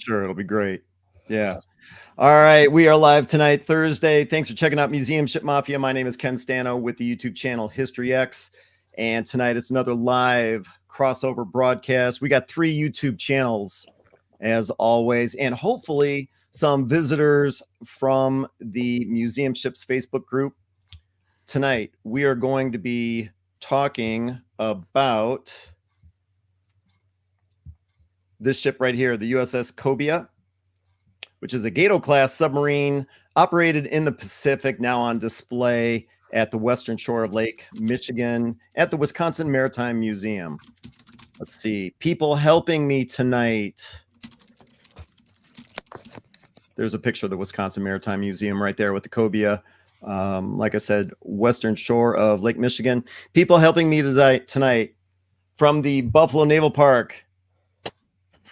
Sure, it'll be great. Yeah. All right, we are live tonight, Thursday. Thanks for checking out Museum Ship Mafia. My name is Ken Stano with the YouTube channel History X, and tonight it's another live crossover broadcast. We got 3 YouTube channels, as always, and hopefully some visitors from the Museum Ships Facebook group. Tonight, we are going to be talking about this ship right here, the USS Cobia, which is a Gato-class submarine operated in the Pacific, now on display at the western shore of Lake Michigan at the Wisconsin Maritime Museum. Let's see. People helping me tonight. There's a picture of the Wisconsin Maritime Museum right there with the Cobia. Like I said, western shore of Lake Michigan. People helping me tonight from the Buffalo Naval Park.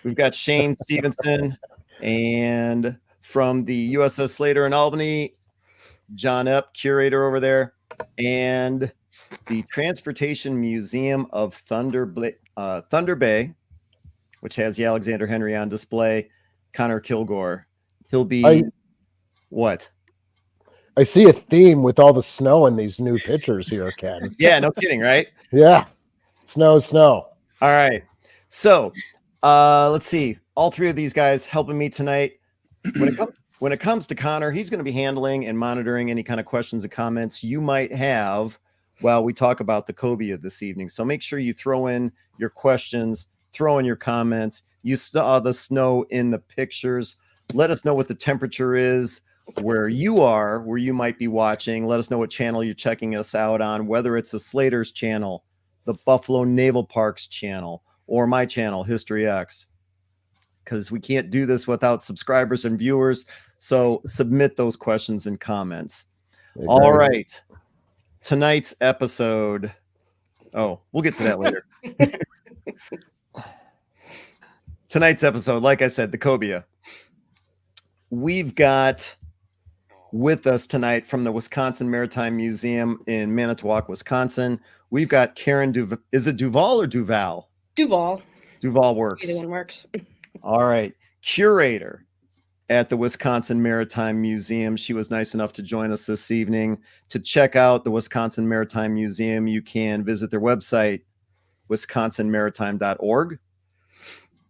We've got Shane Stevenson, and from the USS Slater in Albany, John Epp, curator over there, and the Transportation Museum of Thunder Bay, which has the Alexander Henry on display, Connor Kilgore. He'll be what? I see a theme with all the snow in these new pictures here, Ken. Yeah, no kidding, right? Yeah. Snow. All right. So let's see. All 3 of these guys helping me tonight. When it comes to Connor, he's going to be handling and monitoring any kind of questions and comments you might have while we talk about the Cobia this evening. So make sure you throw in your questions, throw in your comments. You saw the snow in the pictures. Let us know what the temperature is where you are, where you might be watching. Let us know what channel you're checking us out on, whether it's the Slater's channel, the Buffalo Naval Park's channel, or my channel, History X, because we can't do this without subscribers and viewers. So submit those questions and comments. All right. Tonight's episode. Oh, we'll get to that later. Tonight's episode, like I said, the Cobia. We've got with us tonight from the Wisconsin Maritime Museum in Manitowoc, Wisconsin. We've got Karen Duval. Is it Duval or Duval? Duval. Duval works. Either one works. All right. Curator at the Wisconsin Maritime Museum. She was nice enough to join us this evening. To check out the Wisconsin Maritime Museum, you can visit their website, wisconsinmaritime.org.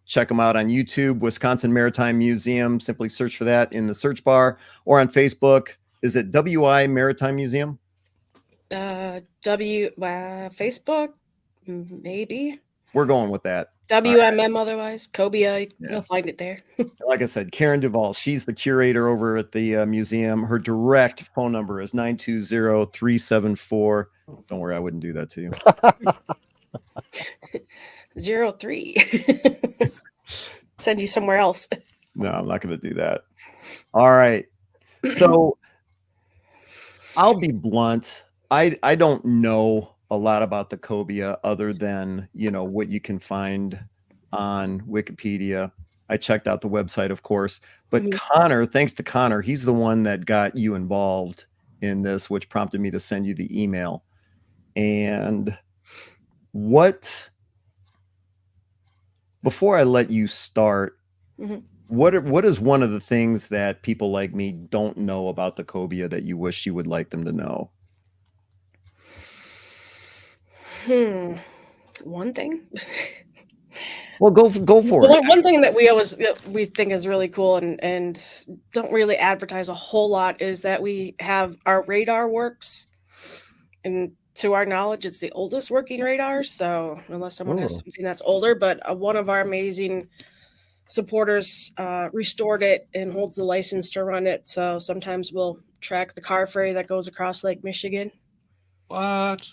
Check them out on YouTube, Wisconsin Maritime Museum. Simply search for that in the search bar, or on Facebook. Is it WWII Maritime Museum? Facebook, maybe. We're going with that. WMM otherwise. Cobia, you'll find it there. Like I said, Karen Duval, she's the curator over at the museum. Her direct phone number is 920-374. Don't worry, I wouldn't do that to you. 03. Send you somewhere else. No, I'm not going to do that. All right. So I'll be blunt. I don't know a lot about the Cobia other than, what you can find on Wikipedia. I checked out the website, of course, but Connor, thanks to Connor, he's the one that got you involved in this, which prompted me to send you the email. And before I let you start, what is one of the things that people like me don't know about the Cobia that you wish you would like them to know? One thing. Well, go for it. One thing that we think is really cool and don't really advertise a whole lot is that we have our radar works, and to our knowledge, it's the oldest working radar. So unless someone has something that's older, but one of our amazing supporters restored it and holds the license to run it. So sometimes we'll track the car ferry that goes across Lake Michigan. What?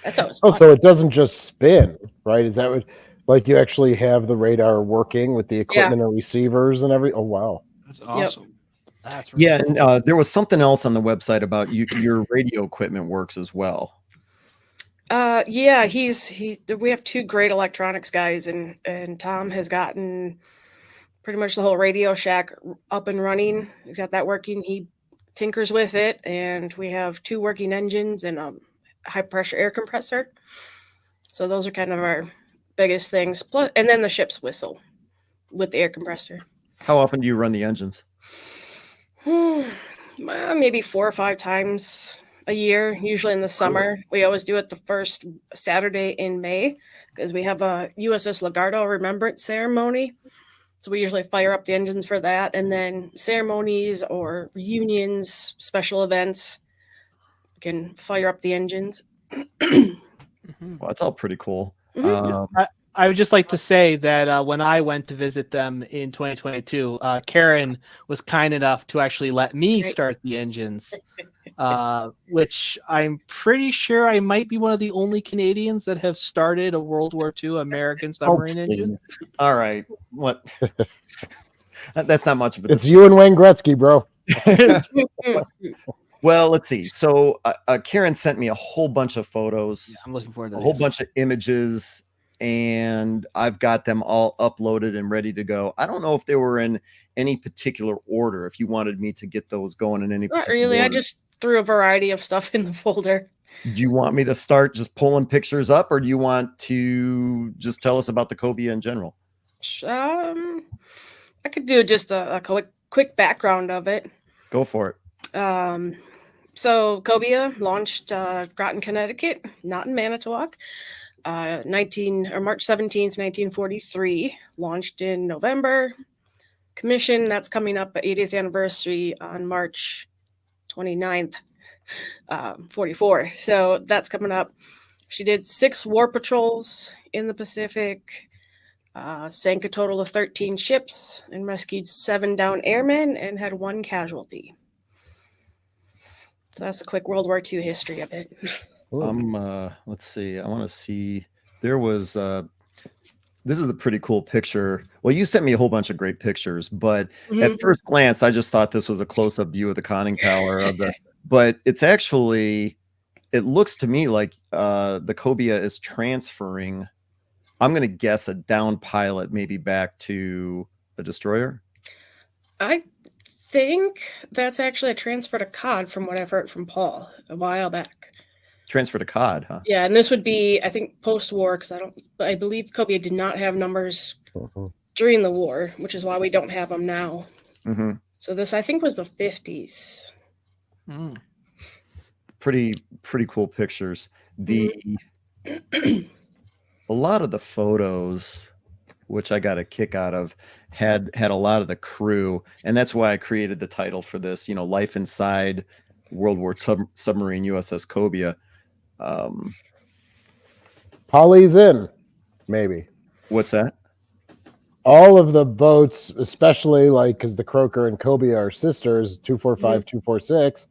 That's always fun. So it doesn't just spin, right? Is that what, like, you actually have the radar working with the equipment and receivers and everything? Oh, wow. That's awesome. Yep. That's really and there was something else on the website about your radio equipment works as well. We have 2 great electronics guys, and Tom has gotten pretty much the whole Radio Shack up and running. He's got that working. He tinkers with it, and we have 2 working engines and a high pressure air compressor. So those are kind of our biggest things. Plus, and then the ship's whistle. with the air compressor. How often do you run the engines? Well, maybe 4 or 5 times a year, usually in the summer. We always do it the first Saturday in May because we have a USS Legardo remembrance ceremony. So we usually fire up the engines for that. And then ceremonies or reunions, special events, we can fire up the engines. Well, that's all pretty cool. I would just like to say that when I went to visit them in 2022, Karen was kind enough to actually let me start the engines, which I'm pretty sure I might be one of the only Canadians that have started a World War II American submarine engine. All right. What? That's not much of a It's you and Wayne Gretzky, bro. Well, let's see. So Karen sent me a whole bunch of photos. Yeah, I'm looking forward to a whole bunch of images, and I've got them all uploaded and ready to go. I don't know if they were in any particular order. If you wanted me to get those going in any Not particular really. order. I just threw a variety of stuff in the folder. Do you want me to start just pulling pictures up, or do you want to just tell us about the Cobia in general? I could do just a quick background of it. Go for it. So Cobia launched Groton, Connecticut, not in Manitowoc. March 17th, 1943. Launched in November. Commission, that's coming up at 80th anniversary on March 29th, 44. So that's coming up. She did 6 war patrols in the Pacific, sank a total of 13 ships and rescued 7 downed airmen and had 1 casualty. So that's a quick World War II history of it. Let's see. I want to see. There was this is a pretty cool picture. Well, you sent me a whole bunch of great pictures, but at first glance, I just thought this was a close-up view of the conning tower of the. But it's actually, it looks to me like the Cobia is transferring. I'm going to guess a downed pilot, maybe back to a destroyer. I think that's actually a transfer to COD from what I've heard from Paul a while back. Transfer to COD, huh? Yeah, and this would be, I think, post-war, because I believe Cobia did not have numbers during the war, which is why we don't have them now. So this, I think, was the 50s. Pretty cool pictures. A lot of the photos, which I got a kick out of, had a lot of the crew, and that's why I created the title for this. You know, Life Inside World War Submarine USS Cobia. Polly's in, maybe. What's that? All of the boats, especially like because the Croker and Cobia are sisters, 245, 246,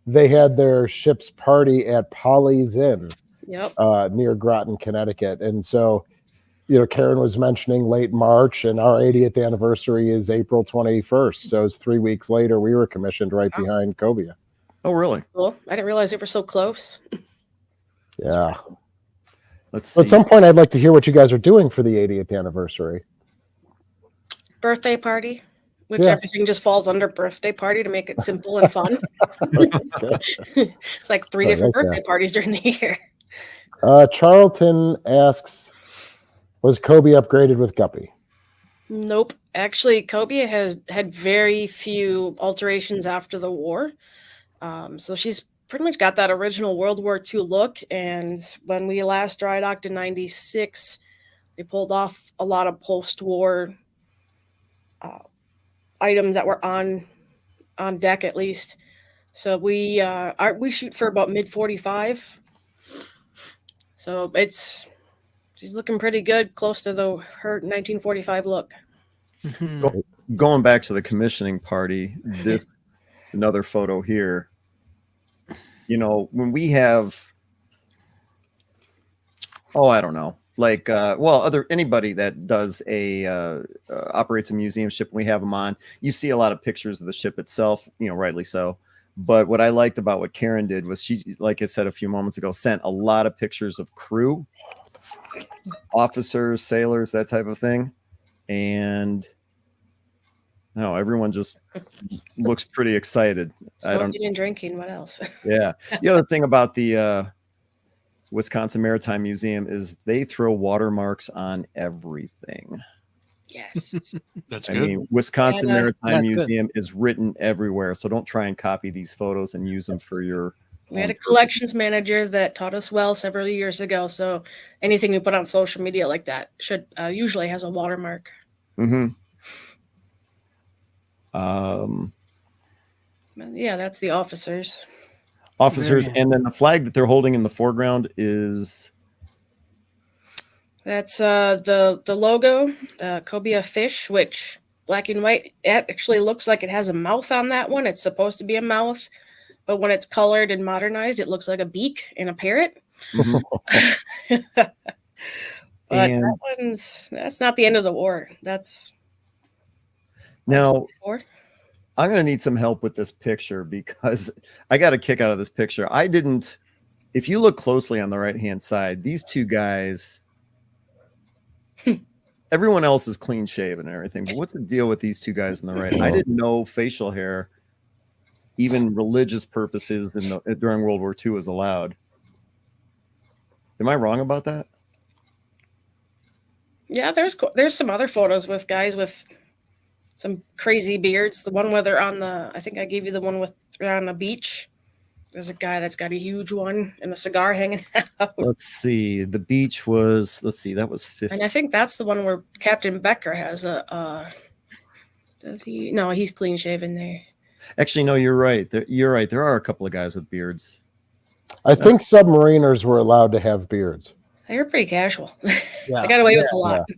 they had their ship's party at Polly's Inn, near Groton, Connecticut. And so, you know, Karen was mentioning late March, and our 80th anniversary is April 21st. So it's 3 weeks later, we were commissioned right behind Cobia. Oh, really? Cool. I didn't realize they were so close. Yeah. Let's see. At some point, I'd like to hear what you guys are doing for the 80th anniversary. Birthday party, which everything just falls under birthday party to make it simple and fun. It's like 3 different birthday parties during the year. Charlton asks, was Cobia upgraded with Guppy? Nope. Actually, Cobia has had very few alterations after the war. So she's pretty much got that original World War II look. And when we last dry docked in 96, we pulled off a lot of post-war items that were on deck at least. So we shoot for about mid-45. So she's looking pretty good, close to her 1945 look. Going back to the commissioning party, another photo here. You know, when we have, I don't know, like, anybody that does operates a museum ship, when we have them on, you see a lot of pictures of the ship itself, you know, rightly so. But what I liked about what Karen did was she, like I said a few moments ago, sent a lot of pictures of crew, officers, sailors, that type of thing. And no, everyone just looks pretty excited. Smoking and drinking. What else? Yeah. The other thing about the Wisconsin Maritime Museum is they throw watermarks on everything. Yes. That's I good. mean, Wisconsin And, Maritime that's good. Museum is written everywhere, so don't try and copy these photos and use them for your. We had own a collections manager that taught us well several years ago. So anything we put on social media like that should usually has a watermark. Mm-hmm. Yeah, that's the officers. Officers, Very and then the flag that they're holding in the foreground is. That's the logo, Cobia fish, which black and white. It actually looks like it has a mouth on that one. It's supposed to be a mouth, but when it's colored and modernized, it looks like a beak and a parrot. Mhm. But And that's not the end of the war. That's now before. I'm going to need some help with this picture because I got a kick out of this picture. I didn't. If you look closely on the right-hand side, these two guys. Everyone else is clean shaven and everything, but what's the deal with these two guys on the right? I didn't know facial hair, even religious purposes, during World War II was allowed. Am I wrong about that? Yeah, there's some other photos with guys with some crazy beards. The one where they're on the, I think I gave you the one with they're on the beach. There's a guy that's got a huge one and a cigar hanging out. Let's see. The beach was. Let's see. That was 50. And I think that's the one where Captain Becker has a. Does he? No, he's clean shaven there. Actually, no. You're right. You're right. There are a couple of guys with beards. I think submariners were allowed to have beards. They were pretty casual. Yeah. They got away with a lot.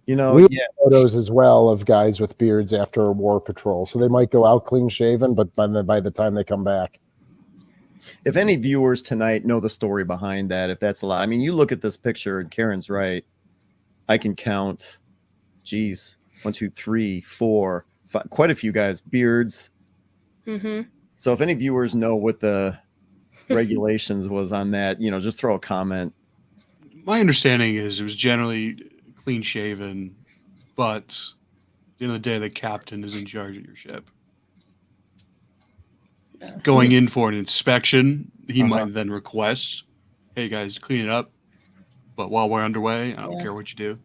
You know. We Yeah. have photos as well of guys with beards after a war patrol, so they might go out clean shaven, but by the time they come back. If any viewers tonight know the story behind that, if that's allowed, I mean, you look at this picture and Karen's right. I can count, 1, 2, 3, 4, 5, quite a few guys, beards. Mm-hmm. So if any viewers know what the regulations was on that, just throw a comment. My understanding is it was generally clean shaven, but at the end of the day, the captain is in charge of your ship. Going in for an inspection, he might then request, "Hey guys, clean it up." But while we're underway, I don't care what you do.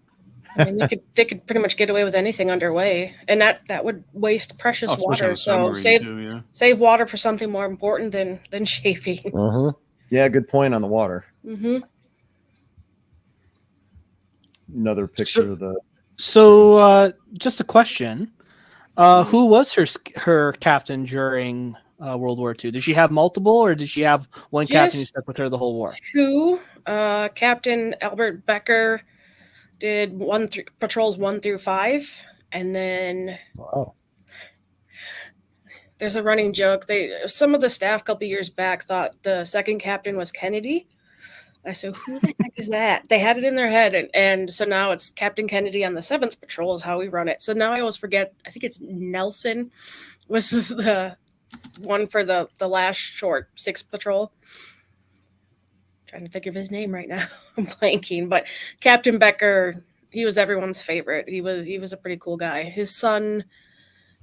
I mean, they could pretty much get away with anything underway, and that would waste precious water. So save water for something more important than shaving. Mm-hmm. Yeah, good point on the water. Mm-hmm. Another picture of the. So, just a question: who was her captain during World War II? Did she have multiple, or did she have one captain who stuck with her the whole war? Two. Captain Albert Becker did patrols 1 through 5, and then there's a running joke. Some of the staff a couple years back thought the second captain was Kennedy. I said, who the heck is that? They had it in their head, and so now it's Captain Kennedy on the 7th patrol is how we run it. So now I always forget. I think it's Nelson was the one for the last short 6th patrol. Trying to think of his name right now. I'm blanking, but Captain Becker, he was everyone's favorite. He was a pretty cool guy. His son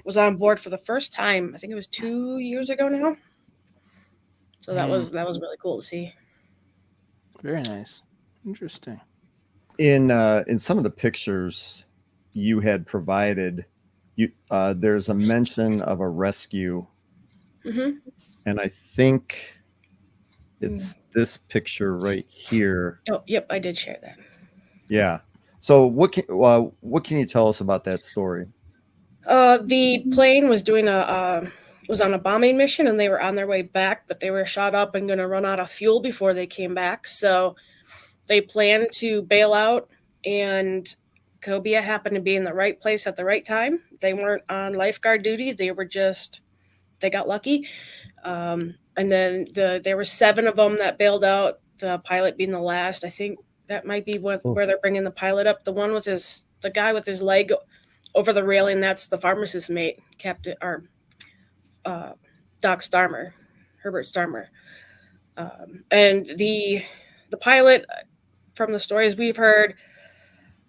was on board for the first time. I think it was 2 years ago now. So that was really cool to see. Very nice. Interesting. In some of the pictures you had provided, there's a mention of a rescue, and I think it's this picture right here. Oh, yep, I did share that. Yeah. So what can you tell us about that story? The plane was doing was on a bombing mission, and they were on their way back, but they were shot up and going to run out of fuel before they came back. So they planned to bail out, and Cobia happened to be in the right place at the right time. They weren't on lifeguard duty. They got lucky. And then there were 7 of them that bailed out, the pilot being the last. I think that might be where they're bringing the pilot up. The one with the guy with his leg over the railing, that's the pharmacist mate, Captain, or Doc Starmer, Herbert Starmer. And the pilot, from the stories we've heard,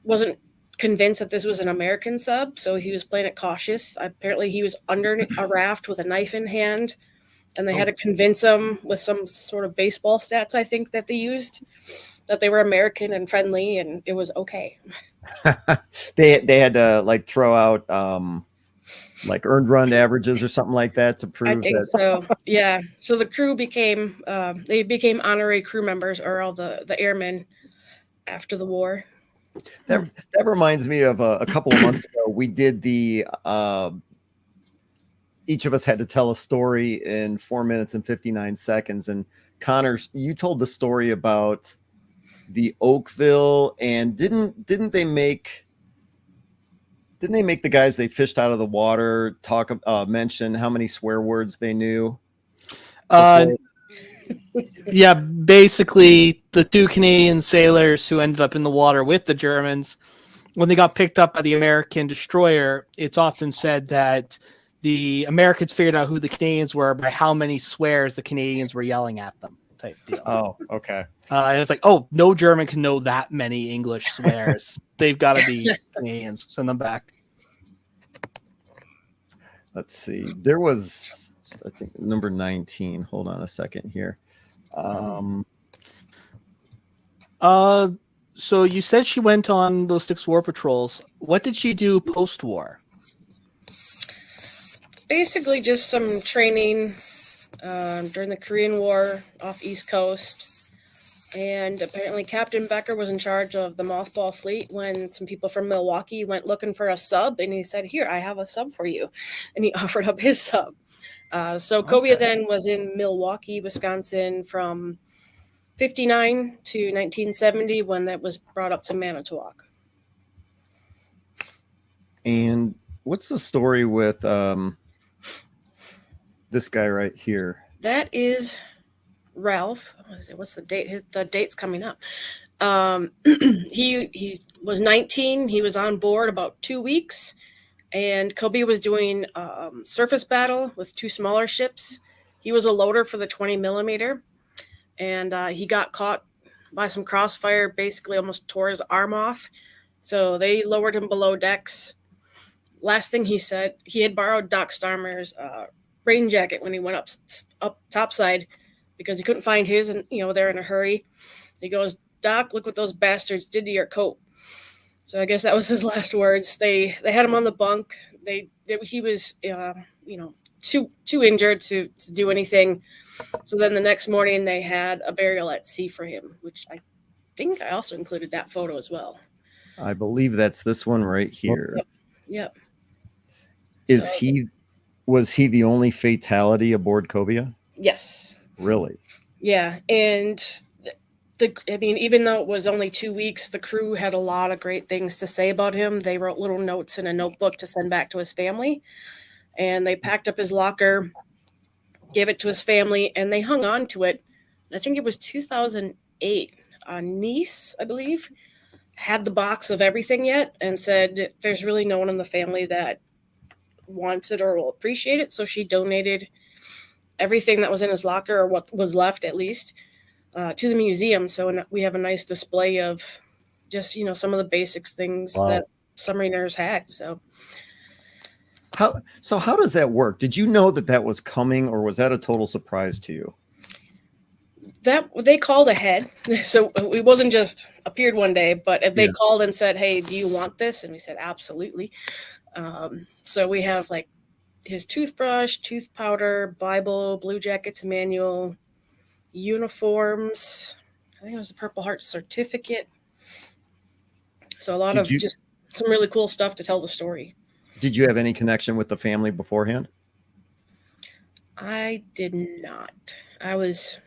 wasn't convinced that this was an American sub, so he was playing it cautious. Apparently he was under a raft with a knife in hand, and they had to convince him with some sort of baseball stats, I think, that they used. that they were American and friendly, and it was okay. They had to like throw out like earned run averages or something like that to I prove think that. so. Yeah. So the crew became they became honorary crew members, or all the airmen after the war. That reminds me of a couple of months ago. We did the each of us had to tell a story in 4 minutes and 59 seconds. And Connor, you told the story about the Oakville, and didn't they make the guys they fished out of the water mention how many swear words they knew? Yeah, basically the 2 Canadian sailors who ended up in the water with the Germans, when they got picked up by the American destroyer, it's often said that the Americans figured out who the Canadians were by how many swears the Canadians were yelling at them, type deal. Oh, okay. And it's like, oh, no German can know that many English swears. They've got to be Canadians. Send them back. Let's see. There was, I think, number 19. Hold on a second here. So you said she went on those 6 war patrols. What did she do post-war? Basically, just some training during the Korean War off East Coast. And apparently Captain Becker was in charge of the mothball fleet when some people from Milwaukee went looking for a sub, and he said, "Here, I have a sub for you." And he offered up his sub. So Cobia then was in Milwaukee, Wisconsin from 59 to 1970, when that was brought up to Manitowoc. And what's the story with this guy right here? That is Ralph. What's the date? The date's coming up. He was 19. He was on board about 2 weeks, and Cobia was doing surface battle with 2 smaller ships. He was a loader for the 20 millimeter, and he got caught by some crossfire, basically almost tore his arm off. So they lowered him below decks. Last thing he said, he had borrowed Doc Starmer's rain jacket when he went up topside, because he couldn't find his, and they're in a hurry. He goes, "Doc, look what those bastards did to your coat." So I guess that was his last words. They had him on the bunk. He was too injured to do anything. So then the next morning they had a burial at sea for him, which I think I also included that photo as well. I believe that's this one right here. Yep. Was he the only fatality aboard Cobia? Yes. Really? Yeah, and even though it was only 2 weeks, the crew had a lot of great things to say about him. They wrote little notes in a notebook to send back to his family, and they packed up his locker, gave it to his family, and they hung on to it. I think it was 2008. A niece, I believe, had the box of everything yet, and said, "There's really no one in the family that wants it or will appreciate it," so she donated everything that was in his locker, or what was left at least, to the museum. So we have a nice display of just some of the basics things that submariners had. So how does that work? Did you know that was coming, or was that a total surprise to you? That they called ahead, so it wasn't just appeared one day, but they called and said, "Hey, do you want this?" And we said, "Absolutely." So we have like his toothbrush, tooth powder, Bible, Blue Jackets manual, uniforms. I think it was a Purple Heart certificate. So a lot of just some really cool stuff to tell the story. Did you have any connection with the family beforehand? I did not. I was,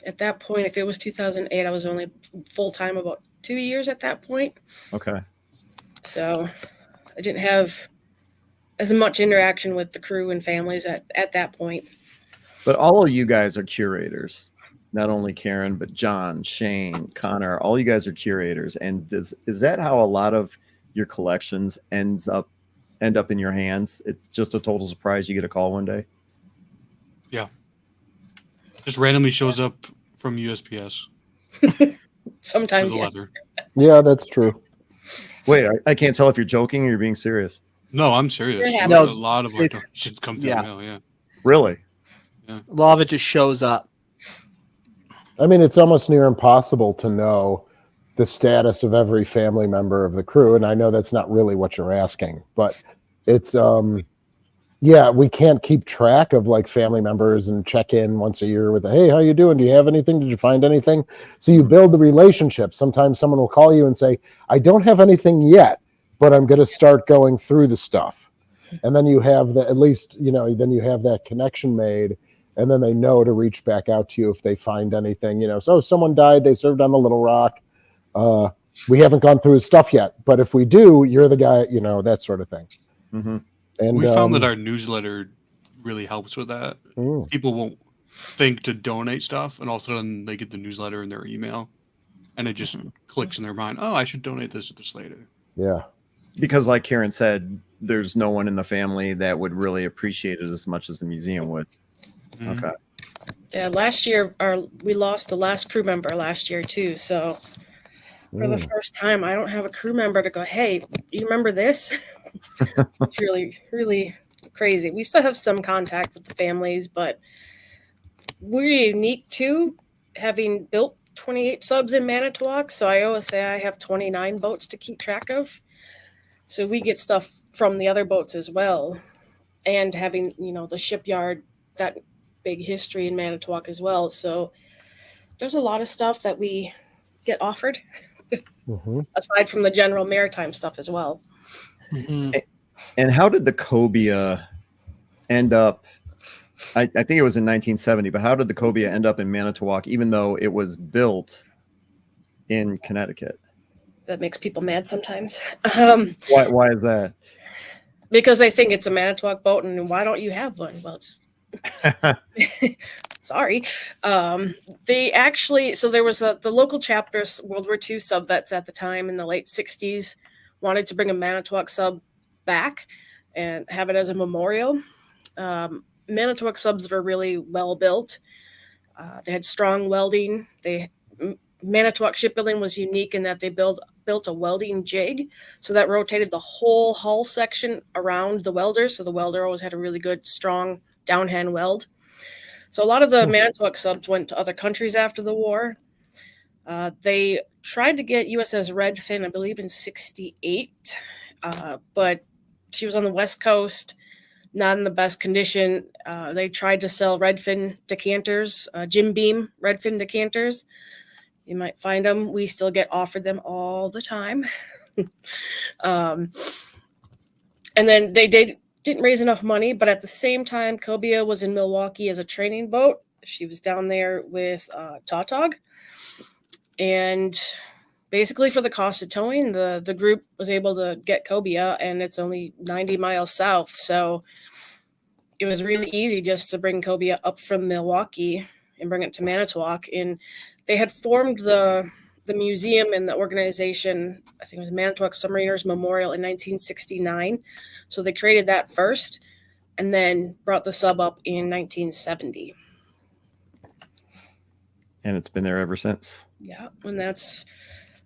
at that point, if it was 2008, I was only full-time about 2 years at that point. Okay. So I didn't have as much interaction with the crew and families at that point. But all of you guys are curators. Not only Karen, but John, Shane, Connor, all you guys are curators. And is that how a lot of your collections end up in your hands? It's just a total surprise. You get a call one day. Yeah. Just randomly shows up from USPS. Sometimes, yes. Yeah, that's true. Wait, I can't tell if you're joking or you're being serious. No, I'm serious. No, a lot of our should come through the mail, yeah. Really? A lot of it just shows up. I mean, it's almost near impossible to know the status of every family member of the crew, and I know that's not really what you're asking, but it's yeah, we can't keep track of like family members and check in once a year with hey, how you doing? Do you have anything? Did you find anything? So you build the relationship. Sometimes someone will call you and say, I don't have anything yet, but I'm going to start going through the stuff. And then you have at least, then you have that connection made, and then they know to reach back out to you if they find anything, so someone died, they served on the Little Rock. We haven't gone through his stuff yet, but if we do, you're the guy, that sort of thing. Mm-hmm. And we found that our newsletter really helps with that. People won't think to donate stuff, and all of a sudden they get the newsletter in their email, and it just clicks in their mind, oh, I should donate this to the Slater. Yeah. Because like Karen said, there's no one in the family that would really appreciate it as much as the museum would. Mm-hmm. Okay. Yeah, last year we lost the last crew member last year too. So for the first time, I don't have a crew member to go, hey, you remember this? It's really, really crazy. We still have some contact with the families, but we're unique too, having built 28 subs in Manitowoc. So I always say I have 29 boats to keep track of. So we get stuff from the other boats as well. And having, the shipyard, that big history in Manitowoc as well. So there's a lot of stuff that we get offered aside from the general maritime stuff as well. Mm-hmm. And how did the Cobia end up? I think it was in 1970, but how did the Cobia end up in Manitowoc, even though it was built in Connecticut? That makes people mad sometimes. Why is that? Because they think it's a Manitowoc boat, and why don't you have one? Well, it's sorry. They actually, so there was the local chapters, World War II sub vets at the time in the late 60s, wanted to bring a Manitowoc sub back and have it as a memorial. Manitowoc subs were really well built. They had strong welding. Manitowoc shipbuilding was unique in that they built a welding jig, so that rotated the whole hull section around the welder. So the welder always had a really good, strong downhand weld. So a lot of the Manitowoc subs went to other countries after the war. They tried to get USS Redfin, I believe, in '68, but she was on the West Coast, not in the best condition. They tried to sell Redfin decanters, Jim Beam Redfin decanters. You might find them. We still get offered them all the time. And then they didn't raise enough money, but at the same time, Cobia was in Milwaukee as a training boat. She was down there with Tautog. And basically for the cost of towing, the group was able to get Cobia, and it's only 90 miles south. So it was really easy just to bring Cobia up from Milwaukee and bring it to Manitowoc. And they had formed the museum and the organization, I think it was Manitowoc Submariners Memorial, in 1969. So they created that first and then brought the sub up in 1970. And it's been there ever since. Yeah, and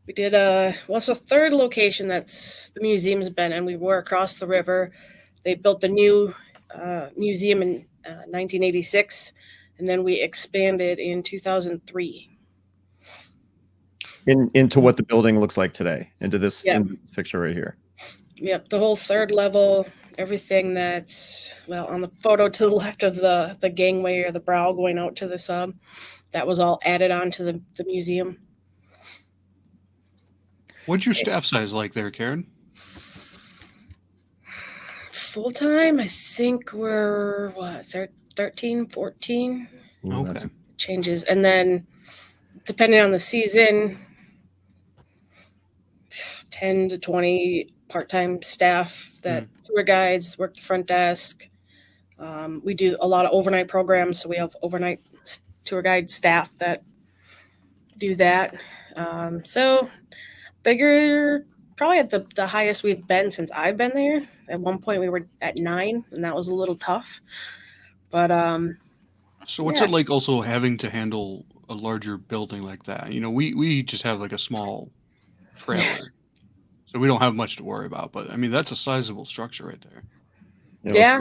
we did it's a third location that's the museum's been, and we were across the river. They built the new museum in 1986, and then we expanded in 2003. Into what the building looks like today, into this picture right here. Yep, the whole third level, everything that's, on the photo to the left of the gangway or the brow going out to the sub, that was all added on to the museum. What's your staff size like there, Karen? Full time, I think we're 13, 14. Okay. Changes. And then depending on the season, 10 to 20 part-time staff that tour guides, work the front desk. We do a lot of overnight programs, so we have overnight tour guide staff that do that. So bigger, probably at the highest we've been since I've been there. At one point we were at 9, and that was a little tough. But so what's it like also having to handle a larger building like that? We just have like a small trailer. So we don't have much to worry about, but I mean, that's a sizable structure right there. Yeah.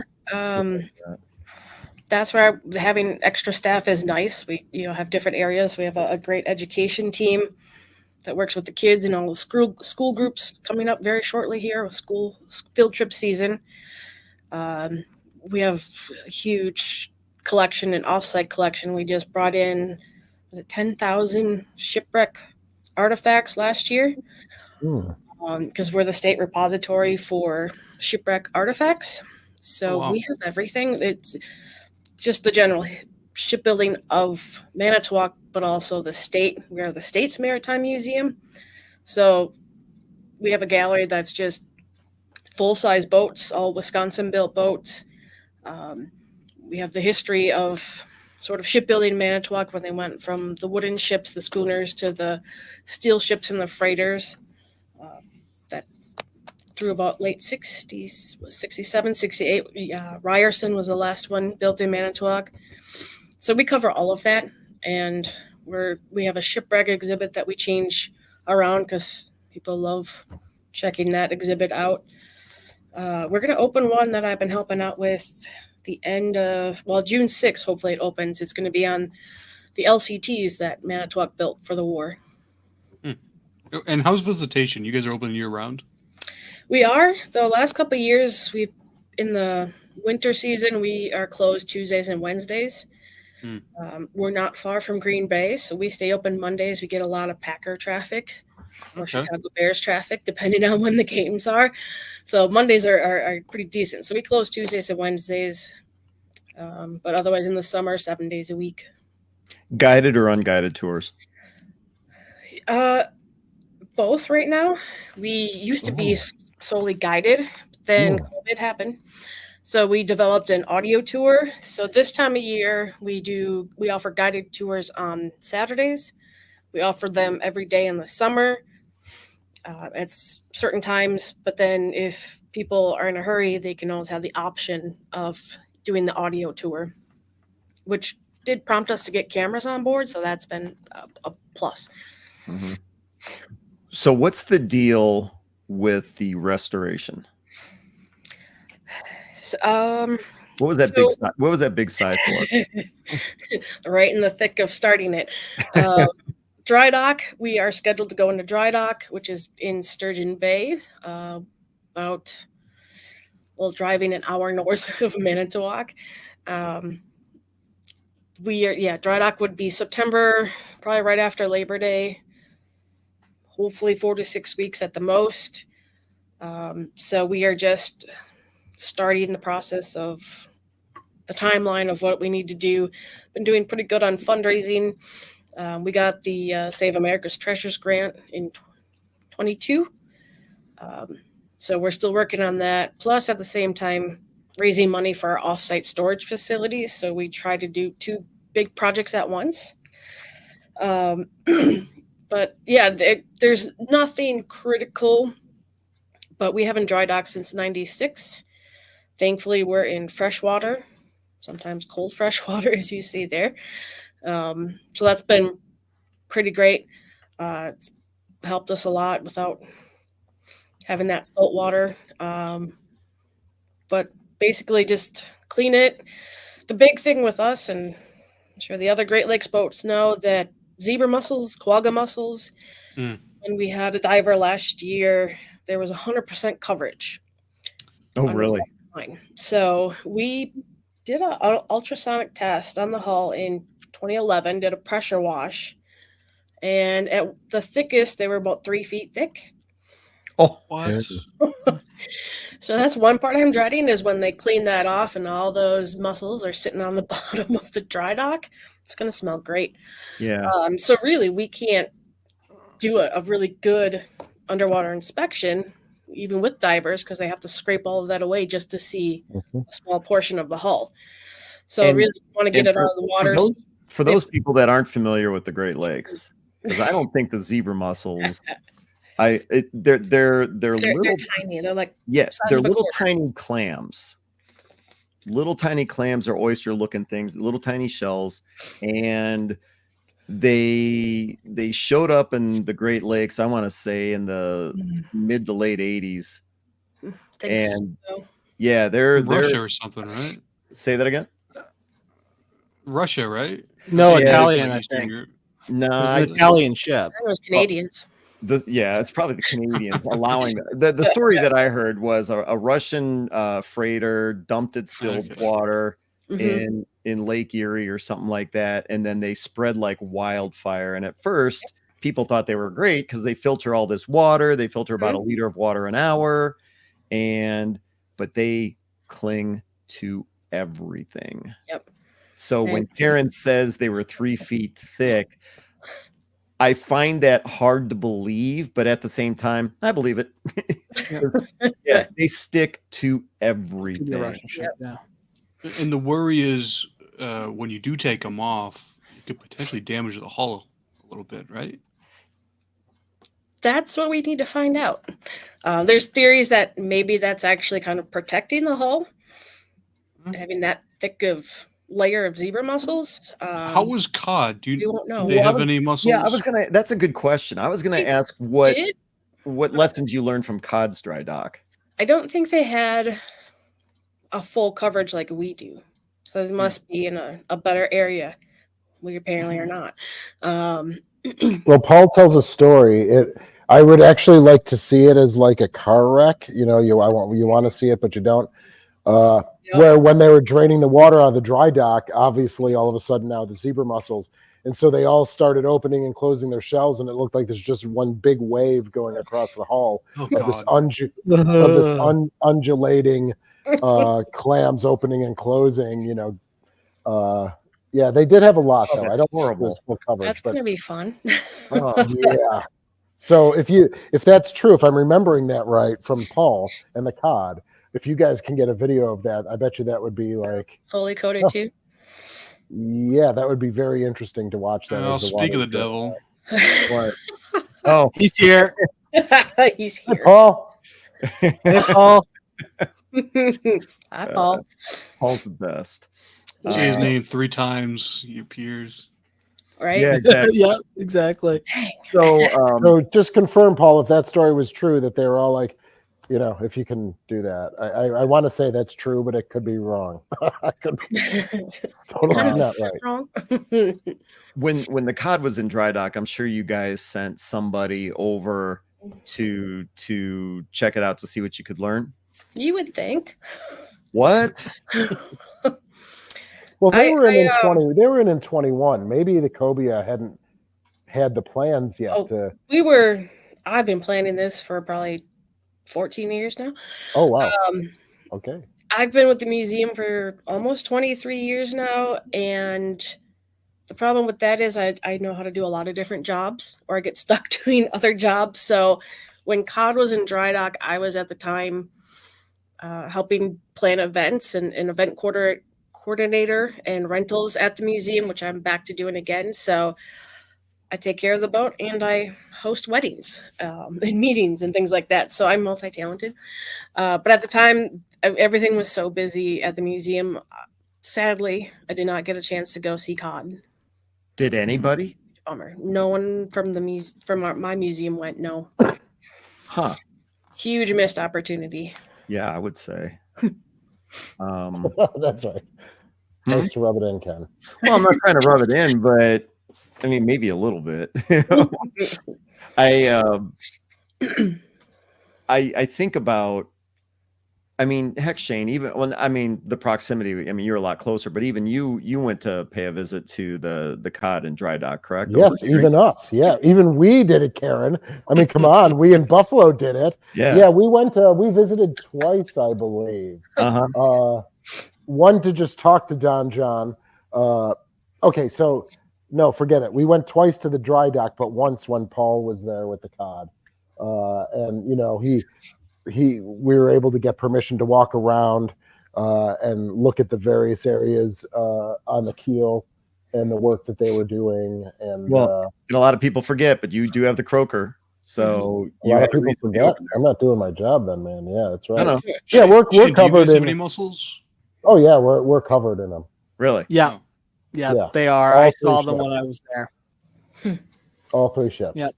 that's where having extra staff is nice. We have different areas. We have a great education team that works with the kids and all the school groups coming up very shortly here with school field trip season. We have a huge collection and offsite collection. We just brought in, was it 10,000 shipwreck artifacts last year? Because we're the state repository for shipwreck artifacts. So wow. we have everything. It's just the general shipbuilding of Manitowoc, but also the state. We are the state's maritime museum. So we have a gallery that's just full-size boats, all Wisconsin-built boats. We have the history of sort of shipbuilding in Manitowoc when they went from the wooden ships, the schooners, to the steel ships and the freighters. That through about late 60s, 67, 68. Ryerson was the last one built in Manitowoc. So we cover all of that. And we have a shipwreck exhibit that we change around because people love checking that exhibit out. We're going to open one that I've been helping out with the end of, June 6th, hopefully it opens. It's going to be on the LCTs that Manitowoc built for the war. And how's visitation? You guys are open year round? We are. The last couple of years, in the winter season, we are closed Tuesdays and Wednesdays. We're not far from Green Bay, so we stay open Mondays. We get a lot of Packer traffic or Chicago Bears traffic, depending on when the games are. So Mondays are pretty decent. So we close Tuesdays and Wednesdays, but otherwise in the summer, 7 days a week. Guided or unguided tours? Both right now. We used to be solely guided, then COVID happened. So we developed an audio tour. So this time of year, we offer guided tours on Saturdays. We offer them every day in the summer at certain times. But then if people are in a hurry, they can always have the option of doing the audio tour, which did prompt us to get cameras on board. So that's been a plus. Mm-hmm. So what's the deal with the restoration? What was that big sigh for? Right in the thick of starting it. Dry dock. We are scheduled to go into dry dock, which is in Sturgeon Bay, driving an hour north of Manitowoc. Dry dock would be September, probably right after Labor Day. Hopefully 4 to 6 weeks at the most. So we are just starting the process of the timeline of what we need to do. Been doing pretty good on fundraising. We got the Save America's Treasures grant in 22. So we're still working on that. Plus, at the same time, raising money for our offsite storage facilities. So we try to do 2 big projects at once. But yeah, there's nothing critical, but we haven't dry docked since 96. Thankfully, we're in freshwater, sometimes cold freshwater, as you see there. So that's been pretty great. It's helped us a lot without having that salt water. But basically just clean it. The big thing with us, and I'm sure the other Great Lakes boats know, that zebra mussels, quagga mussels. When we had a diver last year, there was 100% coverage. Oh, really? So we did an ultrasonic test on the hull in 2011, did a pressure wash, and at the thickest, they were about 3 feet thick. Oh, what? So that's one part I'm dreading, is when they clean that off and all those mussels are sitting on the bottom of the dry dock. It's going to smell great. Yeah. So really, we can't do a really good underwater inspection, even with divers, because they have to scrape all of that away just to see a small portion of the hull. So really want to get it out of the water. For those people that aren't familiar with the Great Lakes, because I don't think the zebra mussels, they're tiny. They're like, they're little tiny clams. Little tiny clams or oyster looking things, little tiny shells, and they showed up in the Great Lakes, I want to say in the mid to late 80s. And so. yeah, they're Russia or something, right? Say that again. Russia, right? No, Yeah, Italian, I Eastern think. Europe. No, It was an Italian ship. It was Canadians. yeah, it's probably the Canadians allowing the story that I heard was a Russian freighter dumped its spilled Okay. water Mhm. in Lake Erie or something like that, and then they spread like wildfire. And at first, people thought they were great because they filter all this water. They filter about a liter of water an hour, but they cling to everything. Yep. So when And- Karen says they were 3 feet thick, I find that hard to believe, but at the same time, I believe it. Yeah, they stick to Could be a everything. Russian ship, yeah. And the worry is when you do take them off, it could potentially damage the hull a little bit, right? That's what we need to find out. There's theories that maybe that's actually kind of protecting the hull, having that thick of layer of zebra mussels. How was cod? Do we won't know. they Well, have any muscles? Yeah, that's a good question. I was gonna They ask what did? lessons you learned from Cod's dry dock. I don't think they had a full coverage like we do. So they must be in a better area. We apparently are not. Well, Paul tells a story. I would actually like to see it as like a car wreck. You want to see it, but you don't. Where when they were draining the water out of the dry dock, obviously all of a sudden now the zebra mussels, and so they all started opening and closing their shells, and it looked like there's just one big wave going across the hull Oh, of this, God. undulating clams opening and closing. Yeah, they did have a lot though. I don't horrible. know full coverage, That's but going to be fun. yeah. So if that's true, if I'm remembering that right from Paul and the cod, if you guys can get a video of that, I bet you that would be like Fully coated too. yeah, that would be very interesting to watch that. Well, speak of the devil. What? Oh, He's here. He's Hi, here. Paul. Hey, Paul. Hi, Paul. Paul's the best. Say his name 3 times, he appears. Right? Yeah, exactly. Yeah, exactly. So just confirm, Paul, if that story was true, that they were all like, if you can do that. I want to say that's true, but it could be wrong. I could be totally Kind of not right. wrong. when the cod was in dry dock, I'm sure you guys sent somebody over to check it out to see what you could learn. You would think. What? Well, they were in 20. They were in 21. Maybe the Cobia hadn't had the plans yet. I've been planning this for probably 14 years now. Oh wow. Okay. I've been with the museum for almost 23 years now, and the problem with that is I know how to do a lot of different jobs, or I get stuck doing other jobs. So when COD was in dry dock, I was at the time helping plan events and event coordinator and rentals at the museum, which I'm back to doing again. So I take care of the boat and I host weddings and meetings and things like that. So I'm multi-talented. But at the time, everything was so busy at the museum. Sadly, I did not get a chance to go see COD. Did anybody? Bummer. No one from my museum went. No. Huh. Huge missed opportunity. Yeah, I would say. That's right. Nice to rub it in, Ken. Well, I'm not trying to rub it in, but I mean, maybe a little bit. I think about. I mean, heck, Shane. Even when the proximity. I mean, you're a lot closer, but even you went to pay a visit to the cod and dry dock, correct? Yes, even us. Yeah, even we did it, Karen. I mean, come on, we in Buffalo did it. Yeah, we went. We visited twice, I believe. One to just talk to Don John. Okay, so no, forget it. We went twice to the dry dock, but once when Paul was there with the cod, and we were able to get permission to walk around and look at the various areas on the keel and the work that they were doing. And and a lot of people forget, but you do have the croaker. So a lot of people forget. I'm not doing my job then, man. Yeah, that's right. I know. Yeah, we're Shane, do you covered guys have in. any muscles? Oh yeah, we're covered in them. Really? Yeah. Oh. Yeah, they are. All I three saw them ships. when I was there. All 3 ships. Yeah.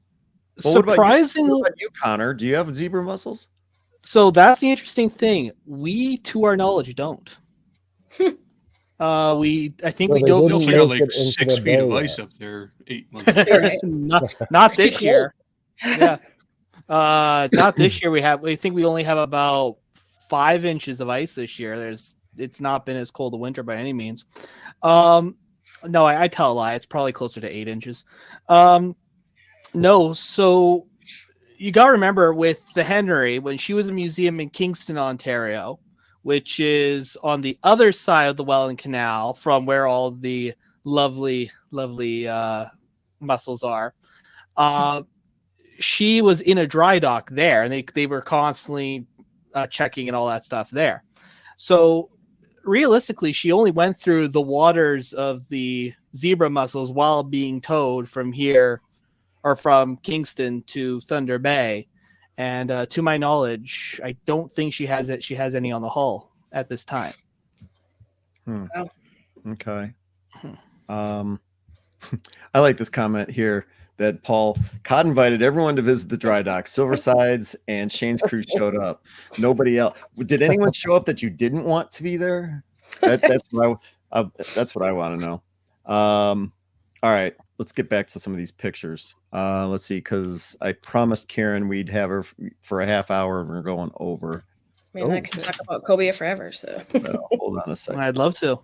Well, what about you? Surprisingly, What about you, Connor? Do you have zebra mussels? so that's the interesting thing. We, to our knowledge, don't. I think So we they don't. We didn't also make got it like into 6 the feet of bay ice yet. up there 8 months ago. Right. not Too this cold. year. Yeah. Not this year. We think we only have about 5 inches of ice this year. It's not been as cold a winter by any means. No, I tell a lie. It's probably closer to 8 inches. No, so you got to remember with the Henry, when she was a museum in Kingston, Ontario, which is on the other side of the Welland Canal from where all the lovely mussels are. She was in a dry dock there, and they were constantly checking and all that stuff there. So realistically, she only went through the waters of the zebra mussels while being towed from here or from Kingston to Thunder Bay. And to my knowledge, I don't think she has it. She has any on the hull at this time. Wow. Okay. I like this comment here that Cod invited everyone to visit the dry dock. Silversides and Shane's crew showed up. Nobody else. Did anyone show up that you didn't want to be there? That's what I want to know. All right, let's get back to some of these pictures. Let's see, because I promised Karen we'd have her for a half hour, and we're going over. I mean, I can talk about Cobia forever. So Hold on a second. I'd love to.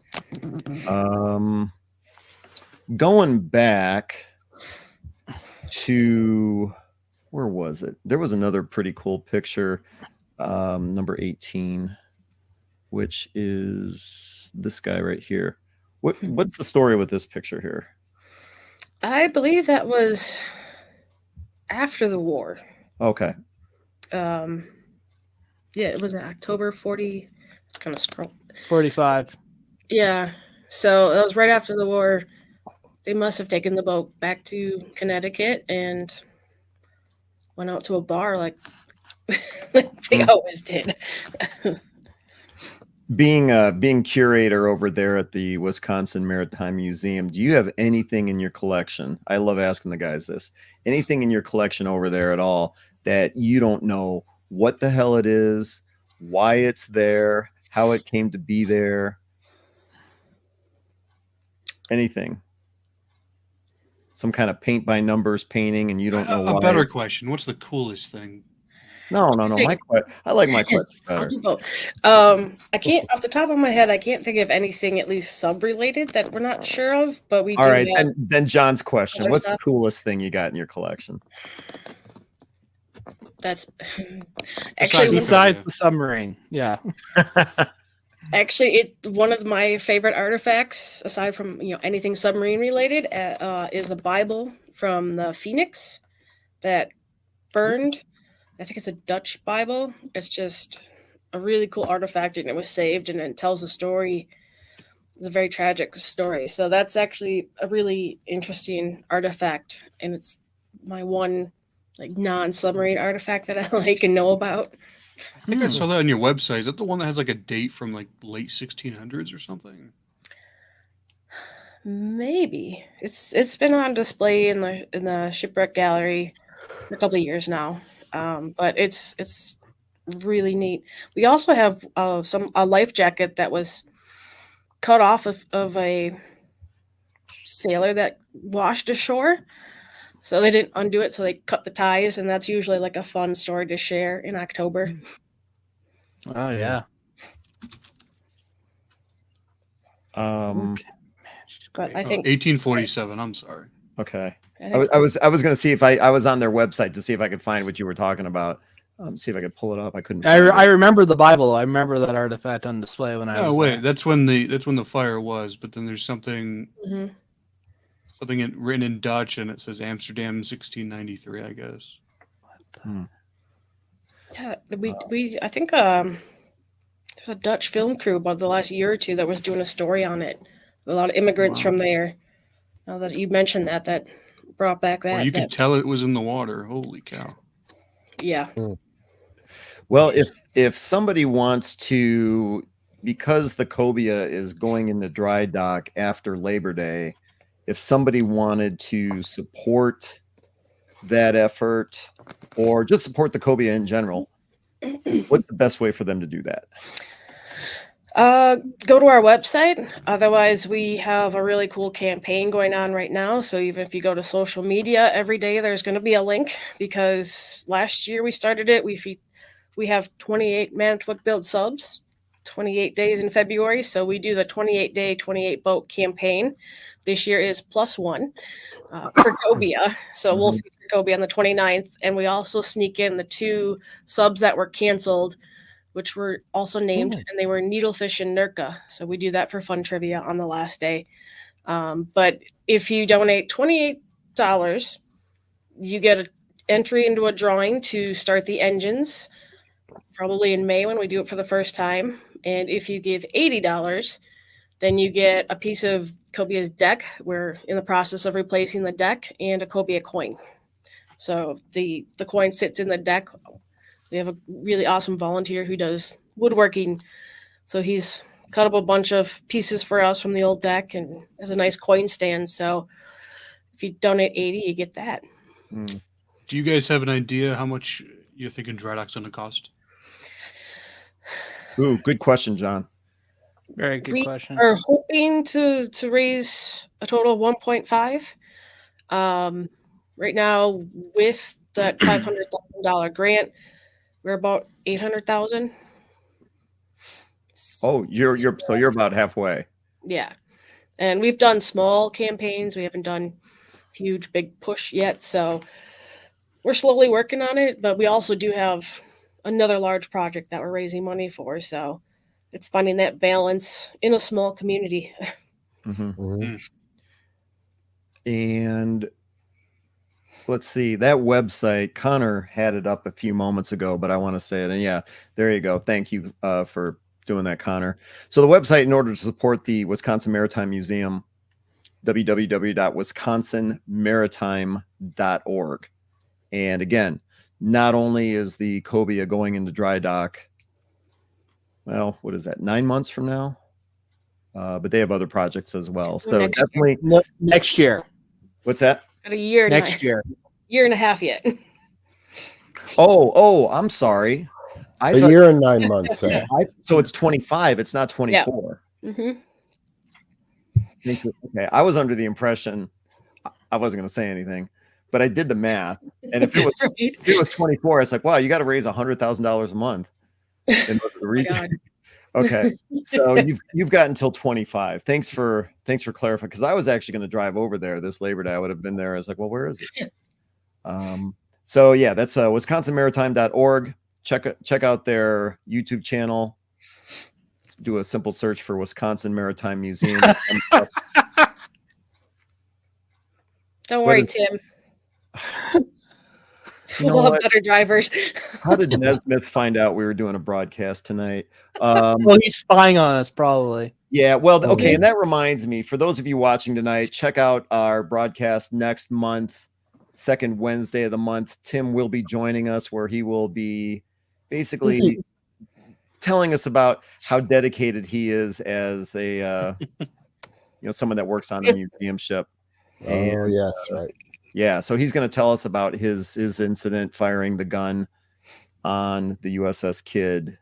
Going back to where was it? There was another pretty cool picture, number 18, which is this guy right here. What's the story with this picture here? I believe that was after the war. Okay. Yeah, it was October 40. It's kind of scroll. 45. Yeah, so that was right after the war. They must have taken the boat back to Connecticut and went out to a bar like they always did. Being curator over there at the Wisconsin Maritime Museum, do you have anything in your collection? I love asking the guys this. Anything in your collection over there at all that you don't know what the hell it is, why it's there, how it came to be there? Anything? Some kind of paint by numbers painting, and you don't know why. A better question: what's the coolest thing? No. I like my question better. I'll do both. I can't, off the top of my head, I can't think of anything at least sub-related that we're not sure of, but we All do right, have then John's question: other what's stuff. the coolest thing you got in your collection? That's actually Besides the submarine, yeah. Actually, one of my favorite artifacts, aside from anything submarine related, is a Bible from the Phoenix that burned. I think it's a Dutch Bible. It's just a really cool artifact, and it was saved, and it tells a story. It's a very tragic story. So that's actually a really interesting artifact, and it's my one non-submarine artifact that I like and know about. I think I saw that on your website. Is that the one that has like a date from like late 1600s or something? Maybe it's been on display in the shipwreck gallery for a couple of years now, but it's really neat. We also have a life jacket that was cut off of a sailor that washed ashore, so they didn't undo it, so they cut the ties, and that's usually like a fun story to share in October. Oh yeah. But I think 1847. I'm sorry. Okay. I was going to see if I was on their website to see if I could find what you were talking about. See if I could pull it up. I couldn't. I remember the Bible. I remember that artifact on display when I was. Oh wait, there. that's when the fire was. But then there's something written in Dutch, and it says Amsterdam 1693. I guess. Yeah, we I think there's a Dutch film crew about the last year or two that was doing a story on it. A lot of immigrants from there. Now that you mentioned that brought back that. Well, you could tell it was in the water. Holy cow! Yeah. Well, if somebody wants to, because the Cobia is going into dry dock after Labor Day, if somebody wanted to support that effort or just support the Cobia in general, what's the best way for them to do that? Go to our website. Otherwise, we have a really cool campaign going on right now. So even if you go to social media every day, there's going to be a link, because last year we started it. We have 28 Manitowoc built subs, 28 days in February. So we do the 28 day, 28 boat campaign. This year is +1 for Cobia. So we'll feature Cobia on the 29th. And we also sneak in the 2 subs that were canceled, which were also named, and they were Needlefish and Nurka. So we do that for fun trivia on the last day. But if you donate $28, you get an entry into a drawing to start the engines, probably in May when we do it for the first time. And if you give $80, then you get a piece of Cobia's deck. We're in the process of replacing the deck, and a Cobia coin. So the coin sits in the deck. We have a really awesome volunteer who does woodworking. So he's cut up a bunch of pieces for us from the old deck and has a nice coin stand. So if you donate 80, you get that. Do you guys have an idea how much you're thinking dry dock's going to cost? Ooh, good question, John. Very good We question. are hoping to raise a total of 1.5. Right now, with that $500,000 grant, we're about 800,000. Oh, you're about halfway. Yeah, and we've done small campaigns. We haven't done huge, big push yet. So we're slowly working on it. But we also do have another large project that we're raising money for. So it's finding that balance in a small community. And let's see, that website, Connor had it up a few moments ago, but I want to say it. And yeah, there you go. Thank you for doing that, Connor. So the website, in order to support the Wisconsin Maritime Museum, www.wisconsinmaritime.org. And again, not only is the Cobia going into dry dock, well, what is that, 9 months from now? But they have other projects as well. So definitely next year. What's that? Got a year Next year. Year and a half yet. Oh, I'm sorry. A year and 9 months. So it's 25. It's not 24. Yeah. Okay. I was under the impression I wasn't going to say anything, but I did the math. And if it was, if it was 24, it's like, wow, you got to raise $100,000 a month. In order to reach. Okay. So you've got until 25. Thanks for clarifying, because I was actually going to drive over there this Labor Day. I would have been there. I was like, well, where is it? So yeah, that's wisconsinmaritime.org. Check out their YouTube channel. Do a simple search for Wisconsin Maritime Museum. Don't worry, Tim. We'll have better drivers. How did Nesmith find out we were doing a broadcast tonight? Well, he's spying on us, probably. Yeah, well, okay, and that reminds me, for those of you watching tonight, check out our broadcast next month, second Wednesday of the month. Tim will be joining us, where he will be basically telling us about how dedicated he is as a someone that works on a museum ship. Oh, yes, right. Yeah, so he's going to tell us about his incident firing the gun on the USS Kidd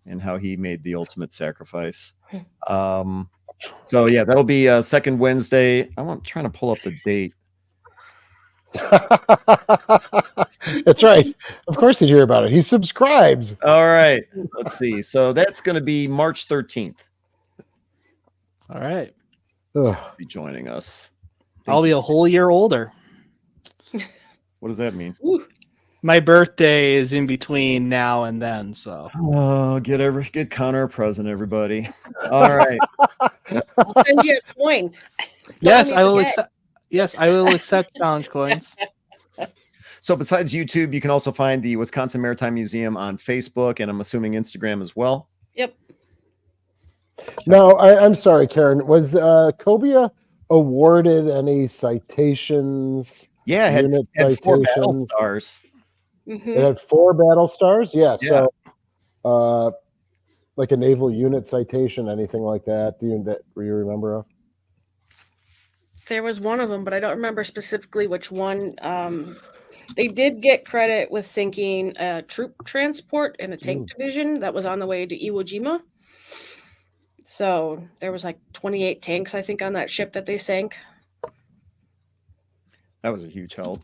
and how he made the ultimate sacrifice. So yeah, that'll be second Wednesday. I'm trying to pull up the date. That's right. Of course he'd hear about it. He subscribes. All right. Let's see. So that's going to be March 13th. All right. Be joining us. I'll be a whole year older. What does that mean? My birthday is in between now and then, so. Oh, get Connor a present, everybody. All right. I'll send you a coin. Yes, I will accept. Yes, I will accept challenge coins. So besides YouTube, you can also find the Wisconsin Maritime Museum on Facebook, and I'm assuming Instagram as well. Yep. No, I'm sorry, Karen. Was Cobia awarded any citations? Yeah, it had 4 battle stars. Mm-hmm. It had 4 battle stars? Yeah. So like a naval unit citation, anything like that? Do you remember of? There was one of them, but I don't remember specifically which one. They did get credit with sinking a troop transport and a tank division that was on the way to Iwo Jima. So there was like 28 tanks, I think, on that ship that they sank. That was a huge help.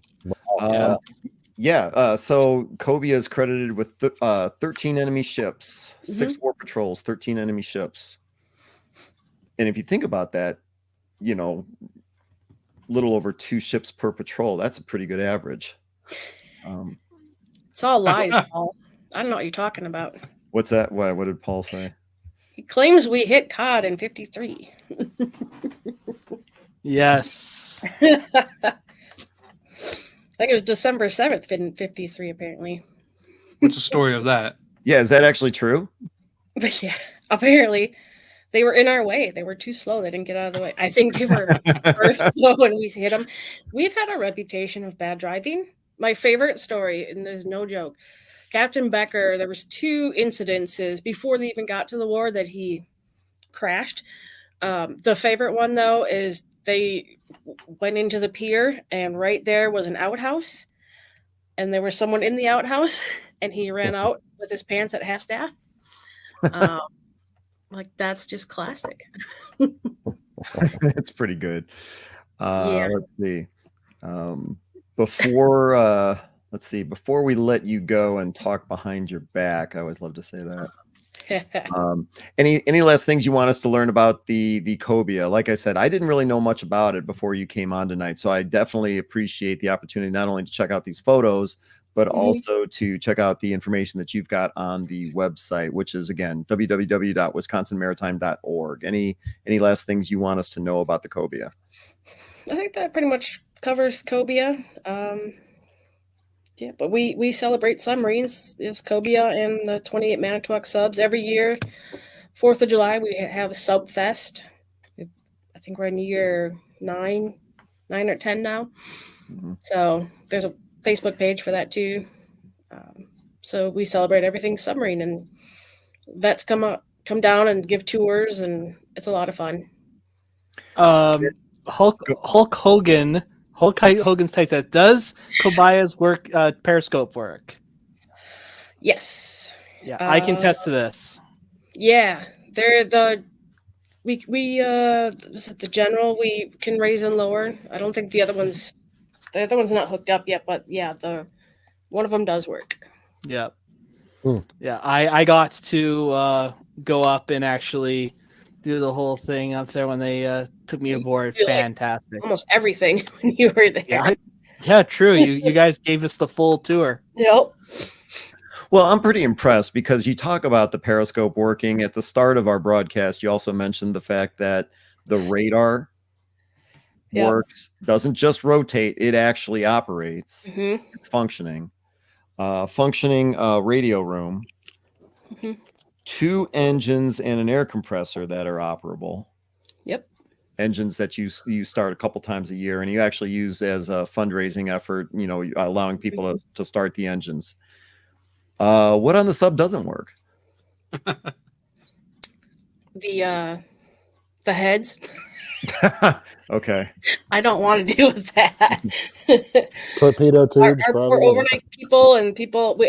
Yeah. So Cobia is credited with 13 enemy ships, 6 war patrols, 13 enemy ships. And if you think about that, you know, little over 2 ships per patrol, that's a pretty good average. It's all lies, Paul. I don't know what you're talking about. What's that? What did Paul say? He claims we hit COD in 53. Yes. I think it was December 7th in 53, apparently. What's the story of that? Yeah, is that actually true? But yeah, apparently they were in our way. They were too slow. They didn't get out of the way. I think they were first slow when we hit them. We've had a reputation of bad driving. My favorite story, and there's no joke, Captain Becker, there was 2 incidences before they even got to the war that he crashed. The favorite one, though, is they went into the pier, and right there was an outhouse, and there was someone in the outhouse, and he ran out with his pants at half staff. Like, that's just classic. It's pretty good. Yeah. Let's see. Before we let you go and talk behind your back, I always love to say that. Any last things you want us to learn about the Cobia? Like I said, I didn't really know much about it before you came on tonight, so I definitely appreciate the opportunity not only to check out these photos, but also to check out the information that you've got on the website, which is again www.wisconsinmaritime.org. Any last things you want us to know about the Cobia? I think that pretty much covers Cobia. Yeah, but we celebrate submarines. It's Cobia and the 28 Manitowoc subs every year. 4th of July, we have a sub fest. I think we're in year 9 or 10 now. So there's a Facebook page for that too. So we celebrate everything submarine, and vets come down and give tours, and it's a lot of fun. Hulk Hogan's type says, does Cobia's periscope work? Yes. Yeah, I can attest to this. Yeah, they're the general we can raise and lower. I don't think the other one's not hooked up yet, but yeah, one of them does work. Yeah. Yeah, I got to go up and actually do the whole thing up there when they took me aboard. Fantastic. Like almost everything when you were there. Yeah, true. You guys gave us the full tour. Yep. Well, I'm pretty impressed because you talk about the periscope working. At the start of our broadcast, you also mentioned the fact that the radar works, doesn't just rotate, it actually operates. It's functioning. Functioning radio room. 2 engines and an air compressor that are operable. Yep. Engines that you start a couple times a year, and you actually use as a fundraising effort, you know, allowing people to start the engines. What on the sub doesn't work? The heads. Okay. I don't want to deal with that. Torpedo tubes. Our overnight people and people.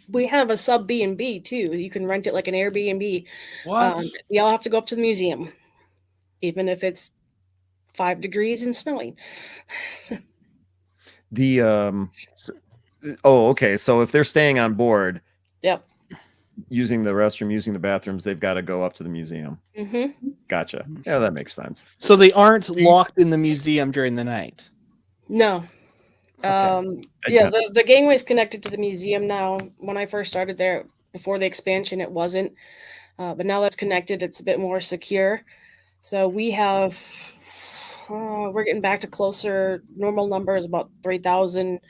We have a sub B&B too. You can rent it like an Airbnb. What? Y'all have to go up to the museum, even if it's 5 degrees and snowing. Okay. So if they're staying on board, yep, using the restroom, using the bathrooms, they've got to go up to the museum. Gotcha. Yeah, that makes sense. So they aren't locked in the museum during the night? No. Okay. The gangway is connected to the museum now. When I first started there, before the expansion, it wasn't. But now that's connected, it's a bit more secure. So we have, we're getting back to closer. Normal number is about 3,000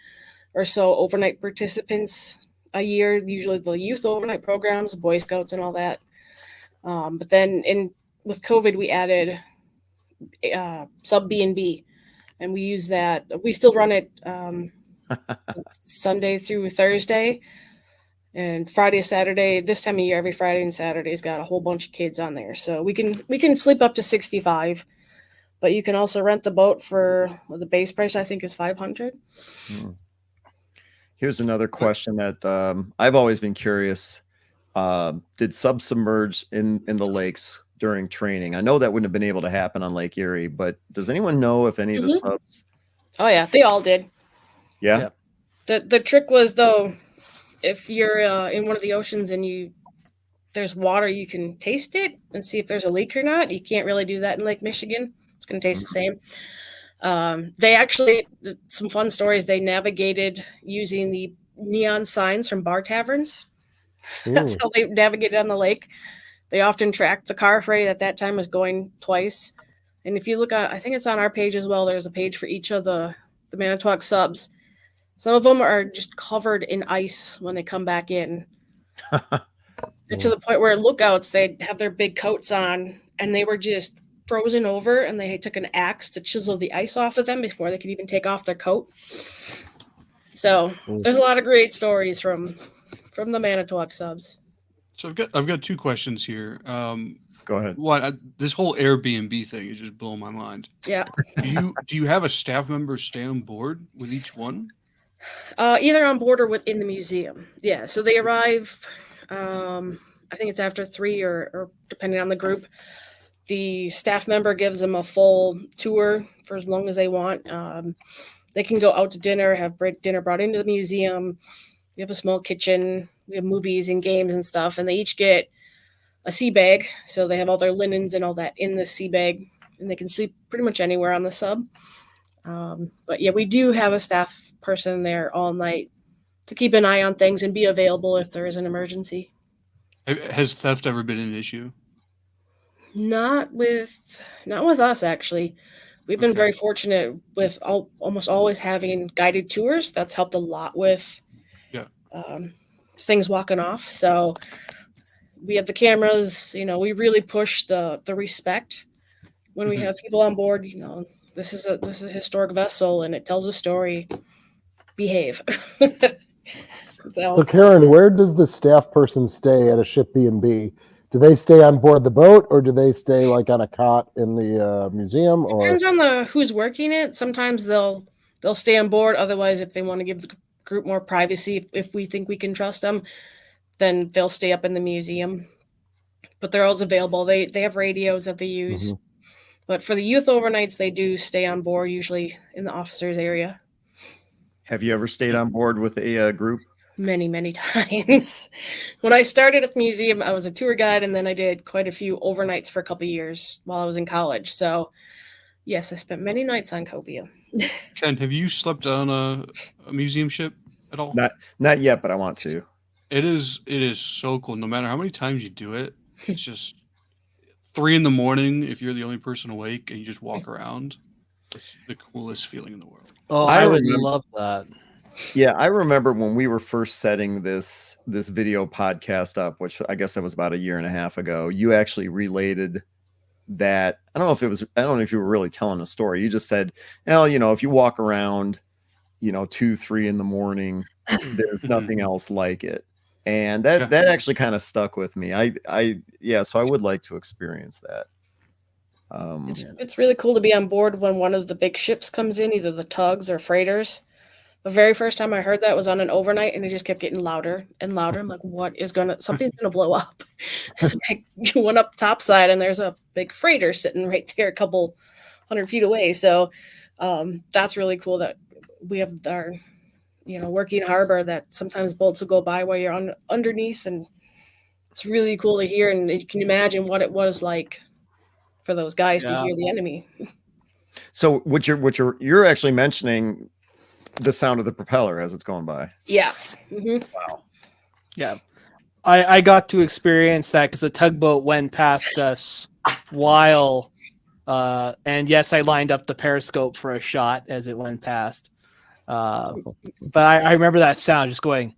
or so overnight participants a year, usually the youth overnight programs, Boy Scouts and all that. But then with COVID, we added sub B&B, and we use that. We still run it Sunday through Thursday, and Friday, Saturday. This time of year, every Friday and Saturday's got a whole bunch of kids on there, so we can sleep up to 65. But you can also rent the boat for the base price. I think is $500. Here's another question that I've always been curious. Did submerge in the lakes during training? I know that wouldn't have been able to happen on Lake Erie, but does anyone know if any of the subs? Oh yeah, they all did. Yeah. The trick was though, if you're in one of the oceans and there's water, you can taste it and see if there's a leak or not. You can't really do that in Lake Michigan. It's going to taste the same. They actually, some fun stories. They navigated using the neon signs from bar taverns. That's how they navigated on the lake. They often tracked the car freight at that time was going twice. And if you look at, I think it's on our page as well. There's a page for each of the Manitowoc subs. Some of them are just covered in ice when they come back in. To the point where lookouts, they'd have their big coats on and they were just frozen over, and they took an axe to chisel the ice off of them before they could even take off their coat. So there's a lot of great stories from the Manitowoc subs. So I've got two questions here. Go ahead. This whole Airbnb thing is just blowing my mind. Yeah. Do you have a staff member stay on board with each one? Either on board or within the museum. Yeah. So they arrive. I think it's after 3 or depending on the group. The staff member gives them a full tour for as long as they want. They can go out to dinner, have dinner brought into the museum. We have a small kitchen. We have movies and games and stuff, and they each get a sea bag. So they have all their linens and all that in the sea bag, and they can sleep pretty much anywhere on the sub. But yeah, we do have a staff person there all night to keep an eye on things and be available if there is an emergency. Has theft ever been an issue? Not with us, actually. We've been very fortunate with almost always having guided tours. That's helped a lot with things walking off. So we have the cameras. We really push the respect when we have people on board. This is a historic vessel and it tells a story. Behave. So Karen, where does the staff person stay at a ship B&B? Do they stay on board the boat, or do they stay like on a cot in the museum? Or depends on who's working it. Sometimes they'll stay on board. Otherwise, if they want to give the group more privacy, if we think we can trust them, then they'll stay up in the museum. But they're always available. They have radios that they use. But for the youth overnights, they do stay on board, usually in the officers' area. Have you ever stayed on board with a group? Many, many times. When I started at the museum, I was a tour guide, and then I did quite a few overnights for a couple of years while I was in college. So, yes, I spent many nights on Cobia. Ken, have you slept on a museum ship at all? Not yet, but I want to. It is so cool. No matter how many times you do it, it's just 3 a.m. if you're the only person awake and you just walk around. It's the coolest feeling in the world. Oh, I would love that. Yeah, I remember when we were first setting this video podcast up, which I guess that was about 1.5 years ago. You actually related that. I don't know if you were really telling a story. You just said, if you walk around, 2, 3 in the morning, there's nothing else like it. And that actually kind of stuck with me. So I would like to experience that. It's really cool to be on board when one of the big ships comes in, either the tugs or freighters. The very first time I heard that was on an overnight, and it just kept getting louder and louder. I'm like, something's gonna blow up. I went up topside, and there's a big freighter sitting right there a couple 100 feet away. So that's really cool that we have our working harbor, that sometimes boats will go by while you're underneath, and it's really cool to hear. And you can imagine what it was like for those guys to hear the enemy. So what you're actually mentioning the sound of the propeller as it's going by. Yeah. Wow. Yeah. I got to experience that because the tugboat went past us while and yes, I lined up the periscope for a shot as it went past. But I remember that sound just going,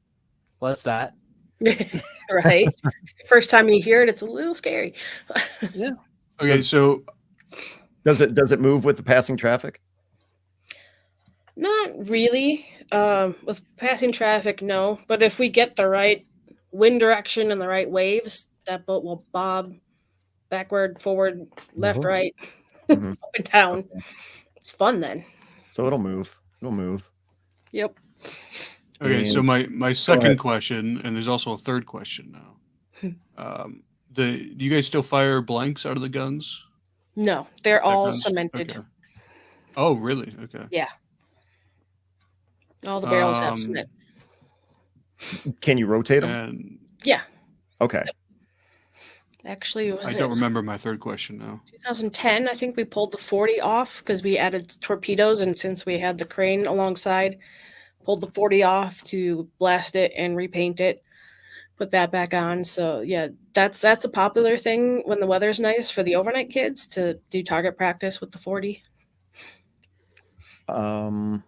what's that? Right. First time you hear it, it's a little scary. Yeah. Okay, so does it move with the passing traffic? Not really. With passing traffic, no. But if we get the right wind direction and the right waves, that boat will bob backward, forward, left, right, up and down. It's fun then. So it'll move. Yep. Okay, so my second question, and there's also a third question now. Do you guys still fire blanks out of the guns? No, they're all Guns? cemented. Okay. Oh, really? Okay. Yeah. All the barrels have cement. Can you rotate them? And Yeah. Okay. Actually, I don't remember my third question now. 2010, I think we pulled the 40 off because we added torpedoes, and since we had the crane alongside, pulled the 40 off to blast it and repaint it, put that back on. So yeah, that's a popular thing when the weather's nice for the overnight kids to do target practice with the 40. Um,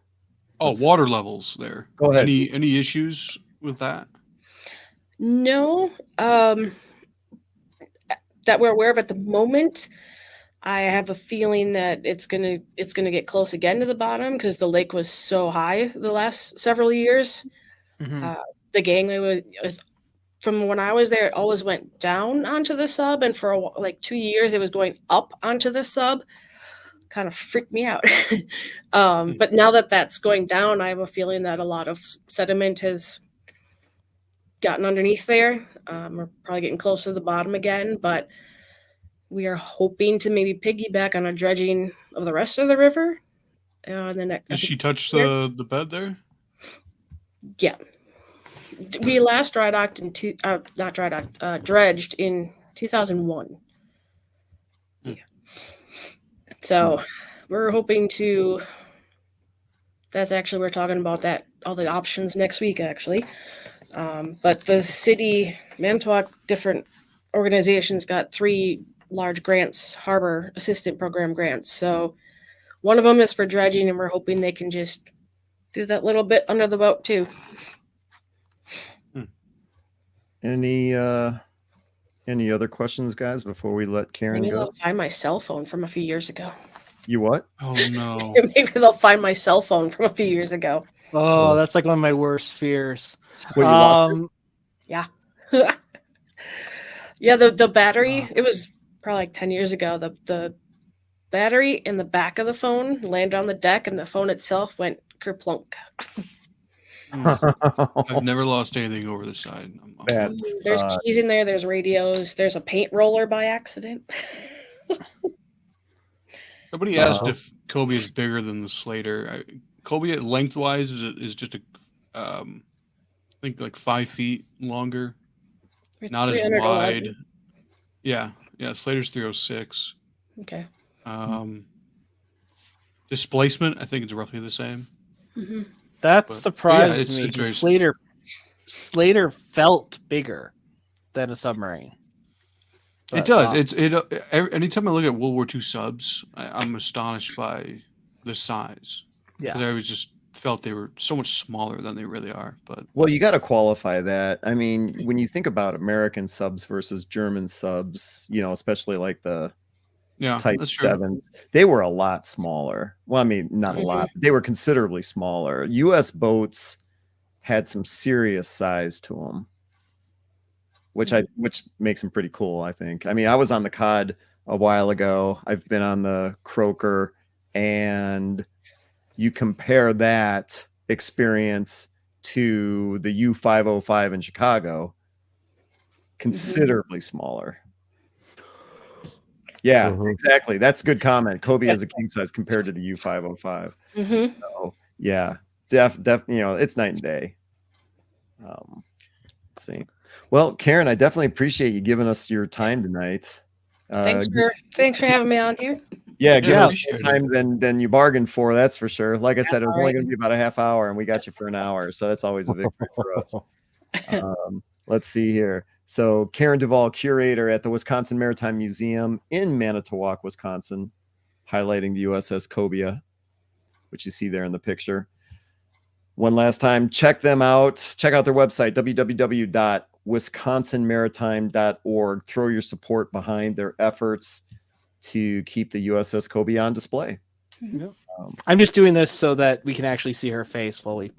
Water levels there. Go ahead. Any issues with that? No, that we're aware of at the moment. I have a feeling that it's gonna get close again to the bottom because the lake was so high the last several years. Mhm. The gangway was from when I was there, it always went down onto the sub, and for like 2 years it was going up onto the sub. Kind of freaked me out. But now that that's going down, I have a feeling that a lot of sediment has gotten underneath there. We're probably getting close to the bottom again, but we are hoping to maybe piggyback on a dredging of the rest of the river. And then Did she touch the bed there? Yeah, we last dry docked dredged in 2001. Yeah, so we're hoping to. That's actually we're talking about that all the options next week actually. But the city, Manitowoc, different organizations got 3 large grants, harbor assistant program grants. So one of them is for dredging, and we're hoping they can just do that little bit under the boat too. Any other questions, guys, before we let Karen Maybe go? they'll find my cell phone from a few years ago. You what? Oh no. Maybe they'll find my cell phone from a few years ago. Oh, that's like one of my worst fears. What, you lost it? Yeah. Yeah, the battery, it was probably like 10 years ago. The battery in the back of the phone landed on the deck, and the phone itself went kerplunk. I've never lost anything over the side. There's keys in there, there's radios, there's a paint roller by accident. Somebody asked if Cobia is bigger than the Slater. Cobia lengthwise is just I think like 5 feet longer, not as 311. wide. Yeah, Slater's 306. Okay. Displacement, I think it's roughly the same. Mm-hmm. That But, surprises yeah, me. it's very Slater felt bigger than a submarine. But, it does. Anytime I look at World War II subs, I'm astonished by the size. Because I always just felt they were so much smaller than they really are. But well, you got to qualify that. I mean, when you think about American subs versus German subs, especially like the Type 7s, they were a lot smaller. Well, I mean, not a lot. But they were considerably smaller. U.S. boats had some serious size to them, which makes them pretty cool, I think. I mean, I was on the Cod a while ago. I've been on the Croaker, and you compare that experience to the U-505 in Chicago, considerably smaller. Yeah, exactly. That's a good comment. Cobia is a king size compared to the U-505. So, yeah, it's night and day. Let's see. Well, Karen, I definitely appreciate you giving us your time tonight. Thanks for having me on here. Yeah, give us more time than you bargained for. That's for sure. Like I said, it was only going to be about a half hour, and we got you for an hour, so that's always a victory for us. Let's see here. So, Karen Duvall, curator at the Wisconsin Maritime Museum in Manitowoc, Wisconsin, highlighting the USS Cobia, which you see there in the picture. One last time, check them out. Check out their website, www.wisconsinmaritime.org. Throw your support behind their efforts to keep the USS Cobia on display. I'm just doing this so that we can actually see her face while we...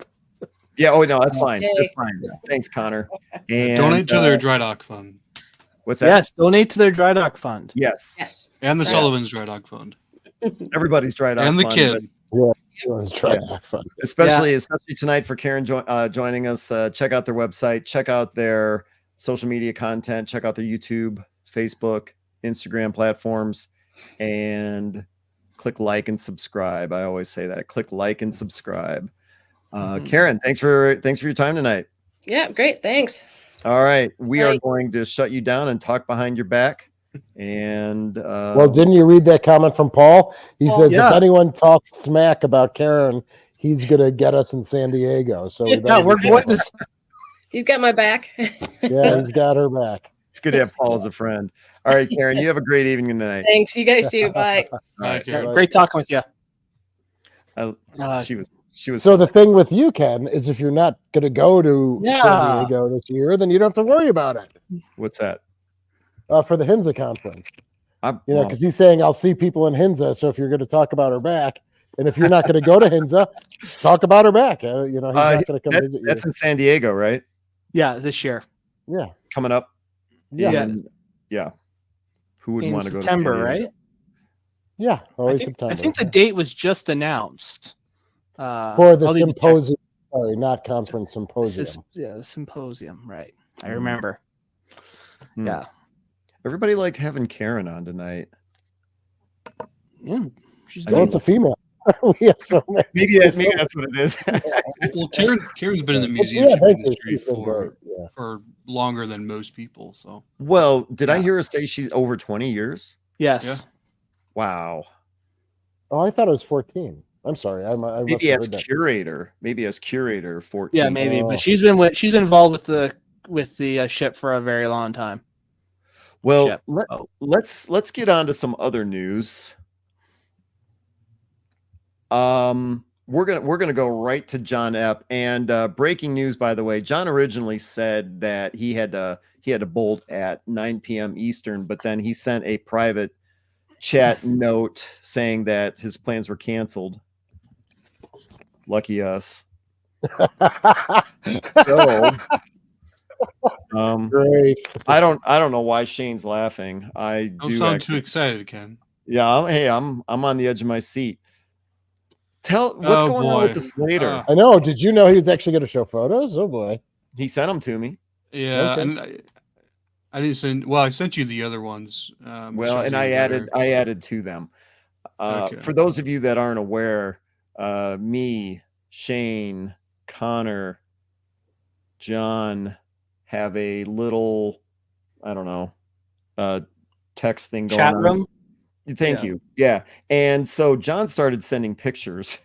Yeah, no, that's fine. That's fine. Thanks, Connor. And donate to their dry dock fund. What's that? Yes, donate to their dry dock fund. Yes. And the Sullivan's dry dock fund. Everybody's dry dock and the fund. kid. Especially tonight for Karen joining us. Check out their website. Check out their social media content. Check out their YouTube Facebook, Instagram platforms, and click like and subscribe. I always say that. Click like and subscribe. Karen, thanks for your time tonight. Yeah, great. Thanks. All right, we are Bye. going to shut you down and talk behind your back. And Well, didn't you read that comment from Paul? He says if anyone talks smack about Karen, he's gonna get us in San Diego. So we better we're be going careful. to. He's got my back. Yeah, he's got her back. it's good to have Paul as a friend. All right, Karen, you have a great evening tonight. Thanks. You guys too. Bye. All right. Okay. Great talking with you. She was So the thing with you, Ken, is if you're not gonna go to San Yeah. Diego this year, then you don't have to worry about it. What's that? For the Hinza conference. I'm, You know, well, because he's saying I'll see people in Hinza. So if you're going to talk about her back, and if you're not going to go to Hinza, talk about her back. You know, he's not going to come visit you. that's in San Diego, right? Yeah, this year. Yeah, Coming up. yeah, Yeah. Yeah. Who would In want to go to September, San Diego? right? yeah. Always I September. think the date was just announced. For the I'll need to check. symposium. Sorry, not conference, symposium. The symposium, right? I remember. Hmm. Yeah. Everybody liked having Karen on tonight. Yeah, she's I Well, mean- good. it's a female. We have so many. Maybe that's what it is. Well, Karen's been in the But museum yeah, thank you. industry She's been great. Yeah. for longer than most people. So Well, did I Yeah. hear her say she's over 20 years? Yes. Wow. Oh, I thought it was 14. I'm sorry. I must Maybe have as heard that. curator. Maybe as curator 14. Yeah, maybe. Oh. But she's involved with the ship for a very long time. Well, Ship. let's get on to some other news. We're gonna go right to John Epp, and breaking news, by the way. John originally said that he had to bolt at 9 p.m. Eastern, but then he sent a private chat note saying that his plans were canceled. Lucky us. So Great. I don't know why Shane's laughing. I don't do sound actually, too excited, Ken. yeah. I'm on the edge of my seat. Tell what's Oh, going on with boy. the Slater. I know. Did you know he was actually going to show photos? Oh boy. He sent them to me. Yeah, Okay. and I didn't send. Well, I sent you the other ones. Well, and I added to them. Okay. For those of you that aren't aware, me, Shane, Connor, John have a little, I don't know, text thing going Chat on. room. Thank you. Yeah. And so John started sending pictures.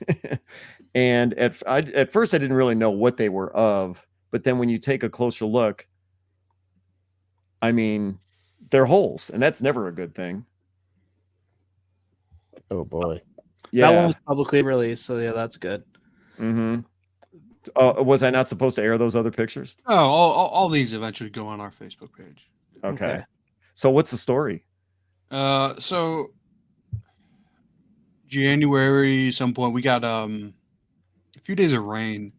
And at first I didn't really know what they were of, but then when you take a closer look, I mean, they're holes, and that's never a good thing. Oh boy. Yeah. That one was publicly released, so yeah, that's good. Mm-hmm. Was I not supposed to air those other pictures? Oh, all these eventually go on our Facebook page. Okay. So what's the story? So January, some point, we got a few days of rain.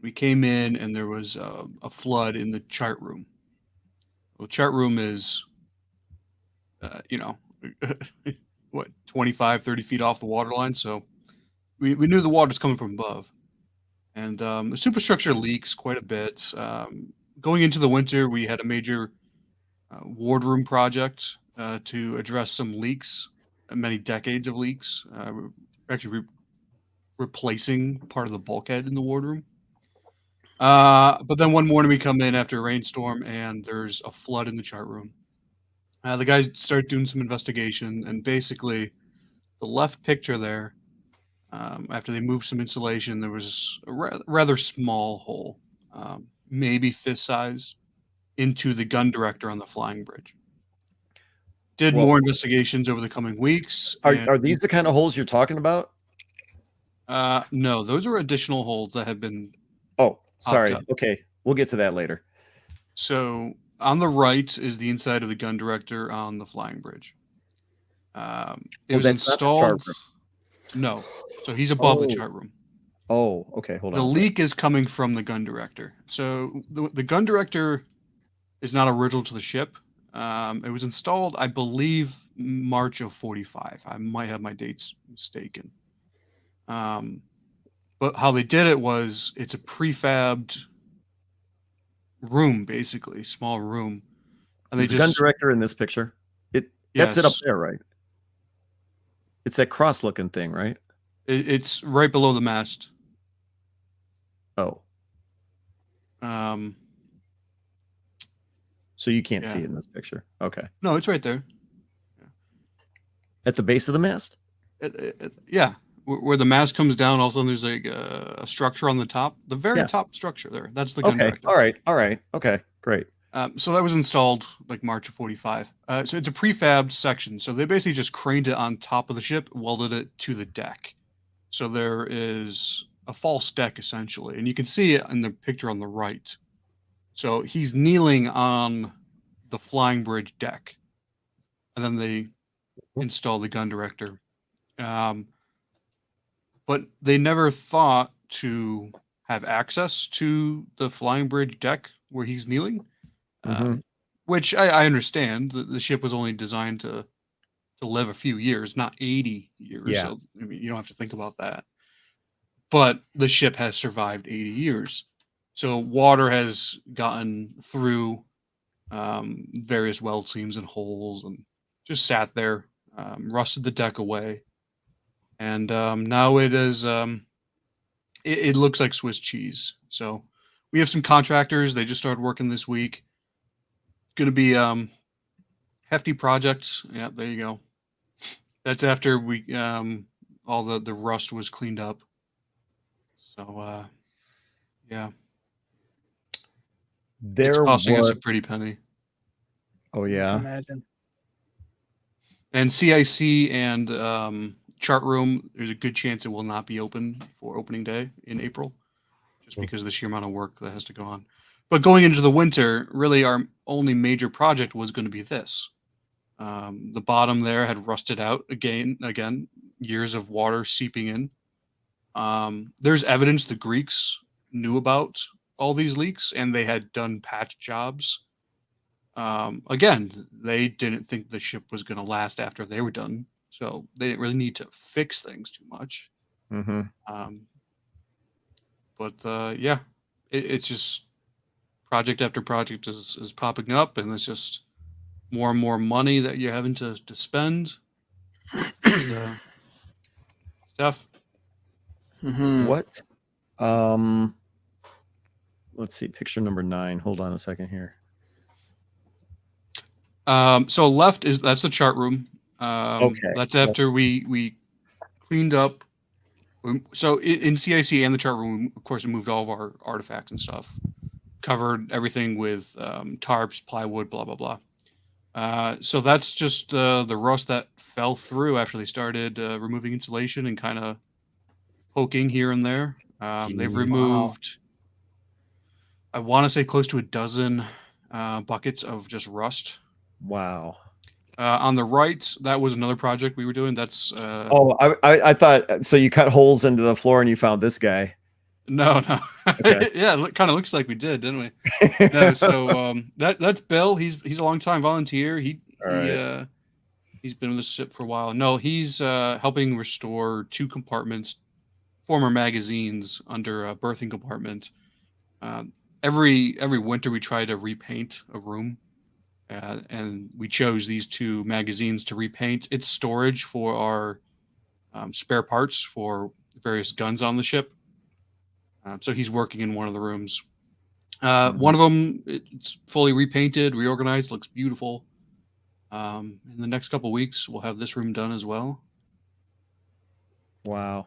We came in and there was a flood in the chart room. Well, chart room is, what, 25, 30 feet off the water line. So we knew the water's coming from above. And the superstructure leaks quite a bit. Going into the winter, we had a major wardroom project to address some leaks, many decades of leaks. We're actually replacing part of the bulkhead in the wardroom. But then one morning we come in after a rainstorm and there's a flood in the chart room. The guys start doing some investigation, and basically the left picture there, after they moved some insulation, there was a rather small hole, maybe fist size, into the gun director on the flying bridge. Did Well, more investigations over the coming weeks. Are these the kind of holes you're talking about? No, those are additional holes that have been. Oh, sorry. up. Okay. We'll get to that later. So on the right is the inside of the gun director on the flying bridge. It was that's not the chart installed. No, so he's above the Oh. chart room. Oh, okay. Hold The on. leak is coming from the gun director. So the gun director is not original to the ship. It was installed, I believe, March of 45. I might have my dates mistaken. But how they did it was it's a prefabbed room, basically, small room. And they There's a gun just director in this picture. That's it up yes, there, right? It's that cross-looking thing, right? it's right below the mast. Oh, Um, so you can't see Yeah. it in this picture. Okay. no, it's right there. At the base of the mast? Yeah, where the mast comes down, all of a sudden there's like a structure on the top, the very Yeah. top structure there. That's the gun Okay. director. All right. All right. Okay. Great. So that was installed like March of 45. So it's a prefabbed section. So they basically just craned it on top of the ship, welded it to the deck. So there is a false deck essentially, and you can see it in the picture on the right. So he's kneeling on the flying bridge deck, and then they install the gun director. But they never thought to have access to the flying bridge deck where he's kneeling. Mhm. Which I understand. The ship was only designed to live a few years, not 80 years. Yeah. So I mean, you don't have to think about that. But the ship has survived 80 years. So water has gotten through various weld seams and holes and just sat there, rusted the deck away. And now it is, it looks like Swiss cheese. So we have some contractors. They just started working this week. Going to be hefty project. Yeah, there you go. That's after we all the rust was cleaned up. So yeah, it's There costing us was. a pretty penny. Oh I can yeah. imagine. And CIC and chart room, there's a good chance it will not be open for opening day in April, just because of the sheer amount of work that has to go on. But going into the winter, really our only major project was going to be this. The bottom there had rusted out again, years of water seeping in. There's evidence the Greeks knew about all these leaks and they had done patch jobs. Again, they didn't think the ship was going to last after they were done, so they didn't really need to fix things too much. Mm-hmm. But yeah, it's just project after project is popping up, and it's just more and more money that you're having to spend. Stuff. Mhm. What? Let's see. Picture number 9. Hold on a second here. So left that's the chart room. Okay. That's after we cleaned up. So in CIC and the chart room, of course, we moved all of our artifacts and stuff. Covered everything with tarps, plywood, blah blah blah. So that's just the rust that fell through after they started removing insulation and kind of poking here and there. They've removed, I want to say, close to a dozen buckets of just rust. Wow. On the right, that was another project we were doing. That's Oh, I thought so. You cut holes into the floor and you found this guy. no. Okay. Yeah, it kind of looks like we did, didn't we? No, so that's Bill. He's a long-time volunteer. He's been with the ship for a while. No, he's helping restore 2 compartments, former magazines under a berthing compartment. Every winter we try to repaint a room, and we chose these 2 magazines to repaint. It's storage for our spare parts for various guns on the ship. So he's working in one of the rooms. One of them, it's fully repainted, reorganized, looks beautiful. In the next couple of weeks, we'll have this room done as well. Wow.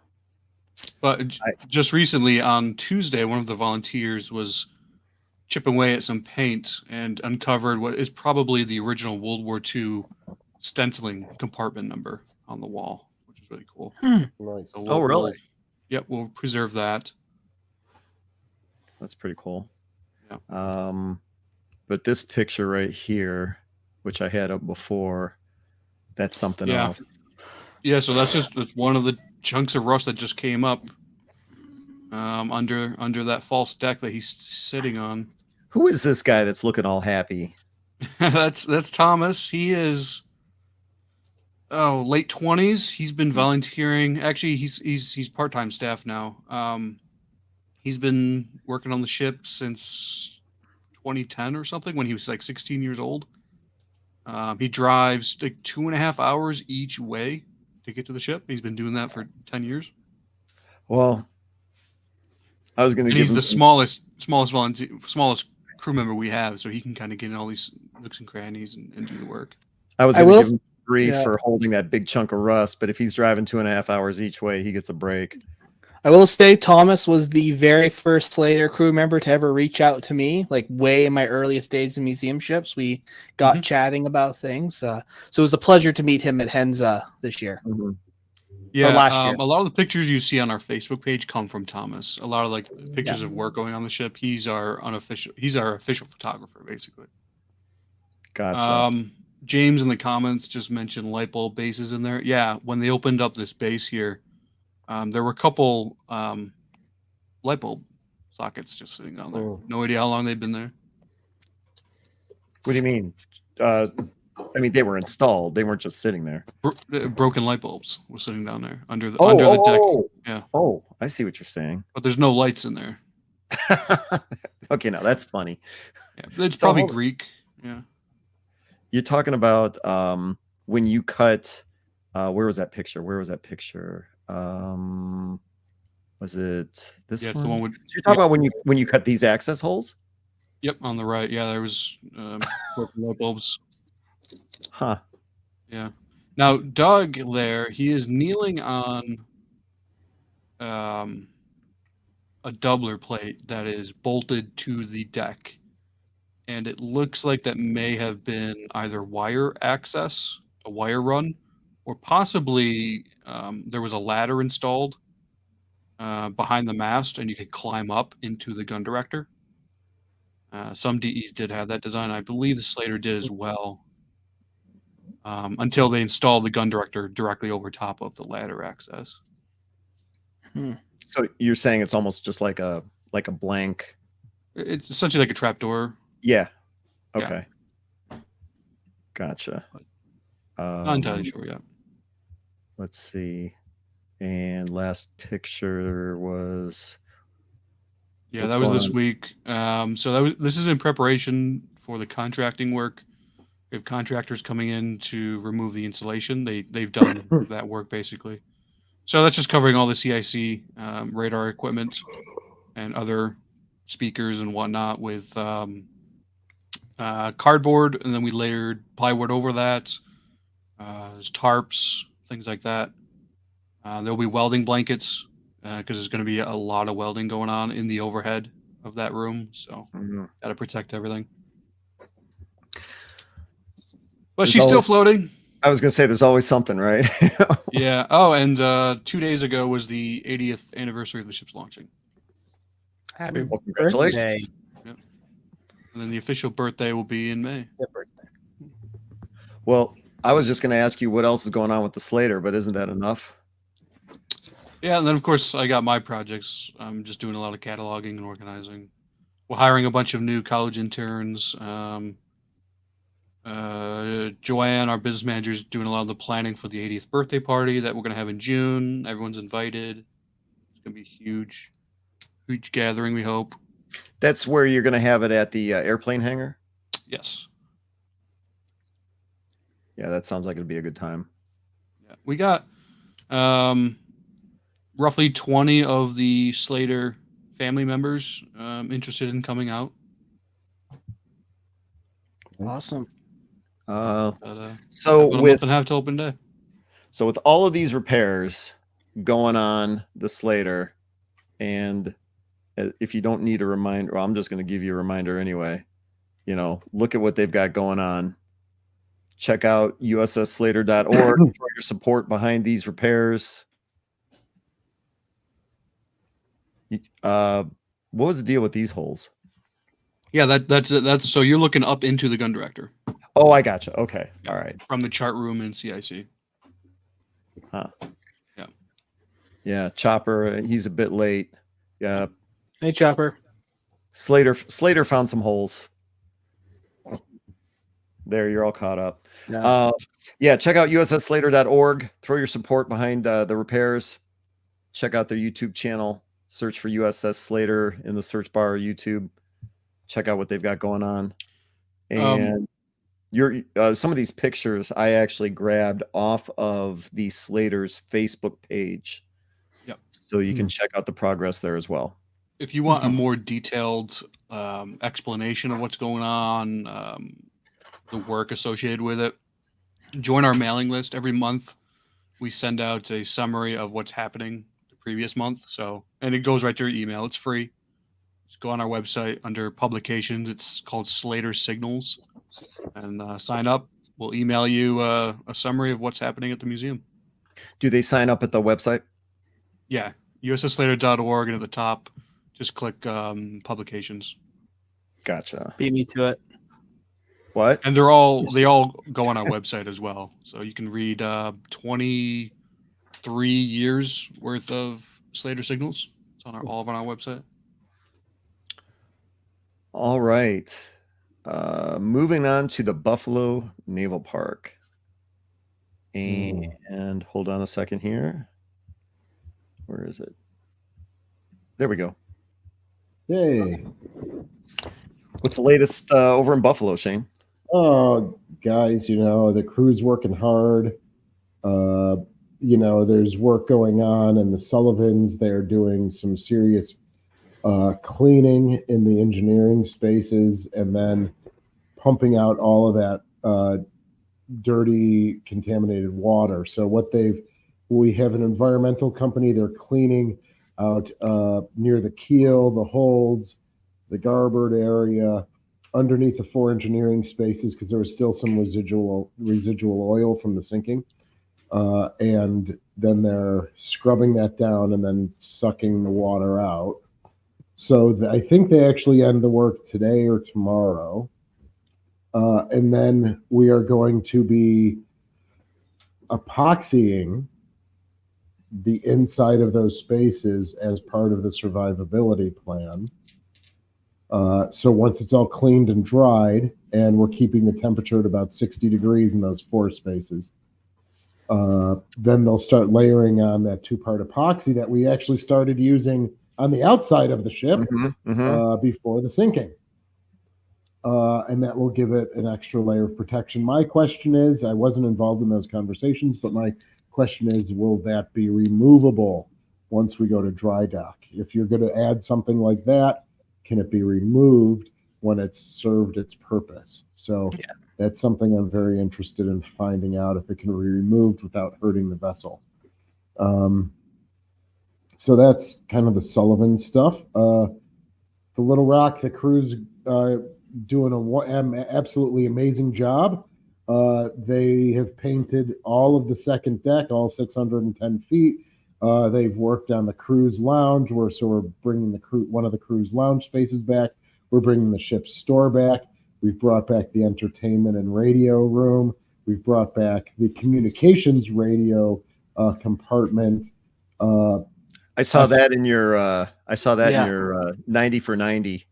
But just recently, on Tuesday, one of the volunteers was chipping away at some paint and uncovered what is probably the original World War II stenciling compartment number on the wall, which is really cool. Nice. So Oh, really? We'll preserve that. That's pretty cool. Yeah. But this picture right here, which I had up before, that's something else. Yeah, so that's one of the chunks of rust that just came up under that false deck that he's sitting on. Who is this guy that's looking all happy? That's Thomas. He is late 20s. He's been volunteering. Actually, he's part-time staff now. He's been working on the ship since 2010 or something, when he was like 16 years old. He drives like 2.5 hours each way to get to the ship. He's been doing that for 10 years. Well, I was going to And give he's him the smallest crew member we have, so he can kind of get in all these nooks and crannies and do the work. I was I going to will give him grief yeah. for holding that big chunk of rust, but if he's driving 2.5 hours each way, he gets a break. I will say Thomas was the very first Slater crew member to ever reach out to me, like way in my earliest days in museum ships. We got chatting about things. So it was a pleasure to meet him at Henza this year. Mm-hmm. Yeah, last year. a lot of the pictures you see on our Facebook page come from Thomas. A lot of like pictures of work going on the ship. He's our official photographer, basically. Gotcha. James in the comments just mentioned light bulb bases in there. Yeah, when they opened up this base here, there were a couple light bulb sockets just sitting down there. No idea how long they've been there. What do you mean? I mean, they were installed. They weren't just sitting there. Broken light bulbs were sitting down there under the deck. Yeah. Oh, I see what you're saying. But there's no lights in there. Okay, now that's funny. Yeah, it's probably Greek. Yeah. You're talking about when you cut. Where was that picture? Was it this Yeah, one? it's the one with. You're talking about when you cut these access holes? Yep, on the right. Yeah, there was broken light bulbs. Huh. Yeah. Now, Doug there, he is kneeling on a doubler plate that is bolted to the deck. And it looks like that may have been either wire access, a wire run, or possibly there was a ladder installed behind the mast and you could climb up into the gun director. Some DEs did have that design. I believe the Slater did as well. Until they installed the gun director directly over top of the ladder access. So you're saying it's almost just like a blank. It's essentially like a trapdoor. Yeah. Okay. Yeah. Gotcha. Not entirely sure yet. Let's see. And last picture was. Yeah, that was this week. So this is in preparation for the contracting work. We have contractors coming in to remove the insulation. They've done that work basically. So that's just covering all the CIC radar equipment and other speakers and whatnot with cardboard, and then we layered plywood over that. There's tarps, things like that. There'll be welding blankets because there's going to be a lot of welding going on in the overhead of that room. So got to protect everything. But she's still floating. I was going to say there's always something, right? Yeah. Oh, and 2 days ago was the 80th anniversary of the ship's launching. Happy congratulations. Yep. And then the official birthday will be in May. Well, I was just going to ask you what else is going on with the Slater, but isn't that enough? Yeah, and then of course I got my projects. I'm just doing a lot of cataloging and organizing. We're hiring a bunch of new college interns. Joanne, our business manager, is doing a lot of the planning for the 80th birthday party that we're going to have in June. Everyone's invited. It's going to be huge gathering, we hope. That's where you're going to have it at the airplane hangar? Yes. Yeah, that sounds like it'd be a good time. Yeah, we got roughly 20 of the Slater family members interested in coming out. Awesome. So with and have to open day. So with all of these repairs going on the Slater, and if you don't need a reminder, well, I'm just going to give you a reminder anyway. Look at what they've got going on. Check out ussslater.org for your support behind these repairs. What was the deal with these holes? Yeah, that's so you're looking up into the gun director. Oh, I gotcha. Okay. All right. From the chart room in CIC. Huh. Yeah. Yeah. Chopper, he's a bit late. Yeah. Hey, Chopper. Slater found some holes. There, you're all caught up. Yeah. Check out ussslater.org. Throw your support behind the repairs. Check out their YouTube channel. Search for USS Slater in the search bar of YouTube. Check out what they've got going on. And some of these pictures I actually grabbed off of the Slater's Facebook page. Yep. So you can check out the progress there as well. If you want a more detailed explanation of what's going on, the work associated with it, join our mailing list. Every month we send out a summary of what's happening the previous month. So, and it goes right to your email. It's free. Just go on our website under publications. It's called Slater Signals, and sign up. We'll email you a summary of what's happening at the museum. Do they sign up at the website? Yeah, USSSlater.org, and at the top, just click publications. Gotcha. Beat me to it. What? And they all go on our website as well. So you can read 23 years worth of Slater Signals. It's on all on our website. All right. Moving on to the Buffalo Naval Park. And hold on a second here. Where is it? There we go. Yay. What's the latest over in Buffalo, Shane? Oh, guys, the crew's working hard. There's work going on, and the Sullivans, they're doing some serious cleaning in the engineering spaces and then pumping out all of that dirty, contaminated water. So we have an environmental company. They're cleaning out near the keel, the holds, the garboard area, underneath the 4 engineering spaces, because there was still some residual oil from the sinking. And then they're scrubbing that down and then sucking the water out. So I think they actually end the work today or tomorrow. And then we are going to be epoxying the inside of those spaces as part of the survivability plan. So once it's all cleaned and dried, and we're keeping the temperature at about 60 degrees in those 4 spaces, then they'll start layering on that 2-part epoxy that we actually started using on the outside of the ship before the sinking. And that will give it an extra layer of protection. My question is, I wasn't involved in those conversations, but my question is, will that be removable once we go to dry dock? If you're going to add something like that, can it be removed when it's served its purpose? So that's something I'm very interested in finding out, if it can be removed without hurting the vessel. So that's kind of the Sullivan stuff. The Little Rock, the crew's doing an absolutely amazing job. They have painted all of the second deck, all 610 feet. They've worked on the crew's lounge, so we're bringing one of the crew's lounge spaces back. We're bringing the ship's store back. We've brought back the entertainment and radio room. We've brought back the communications radio compartment. I saw that in your in your 90 for 90.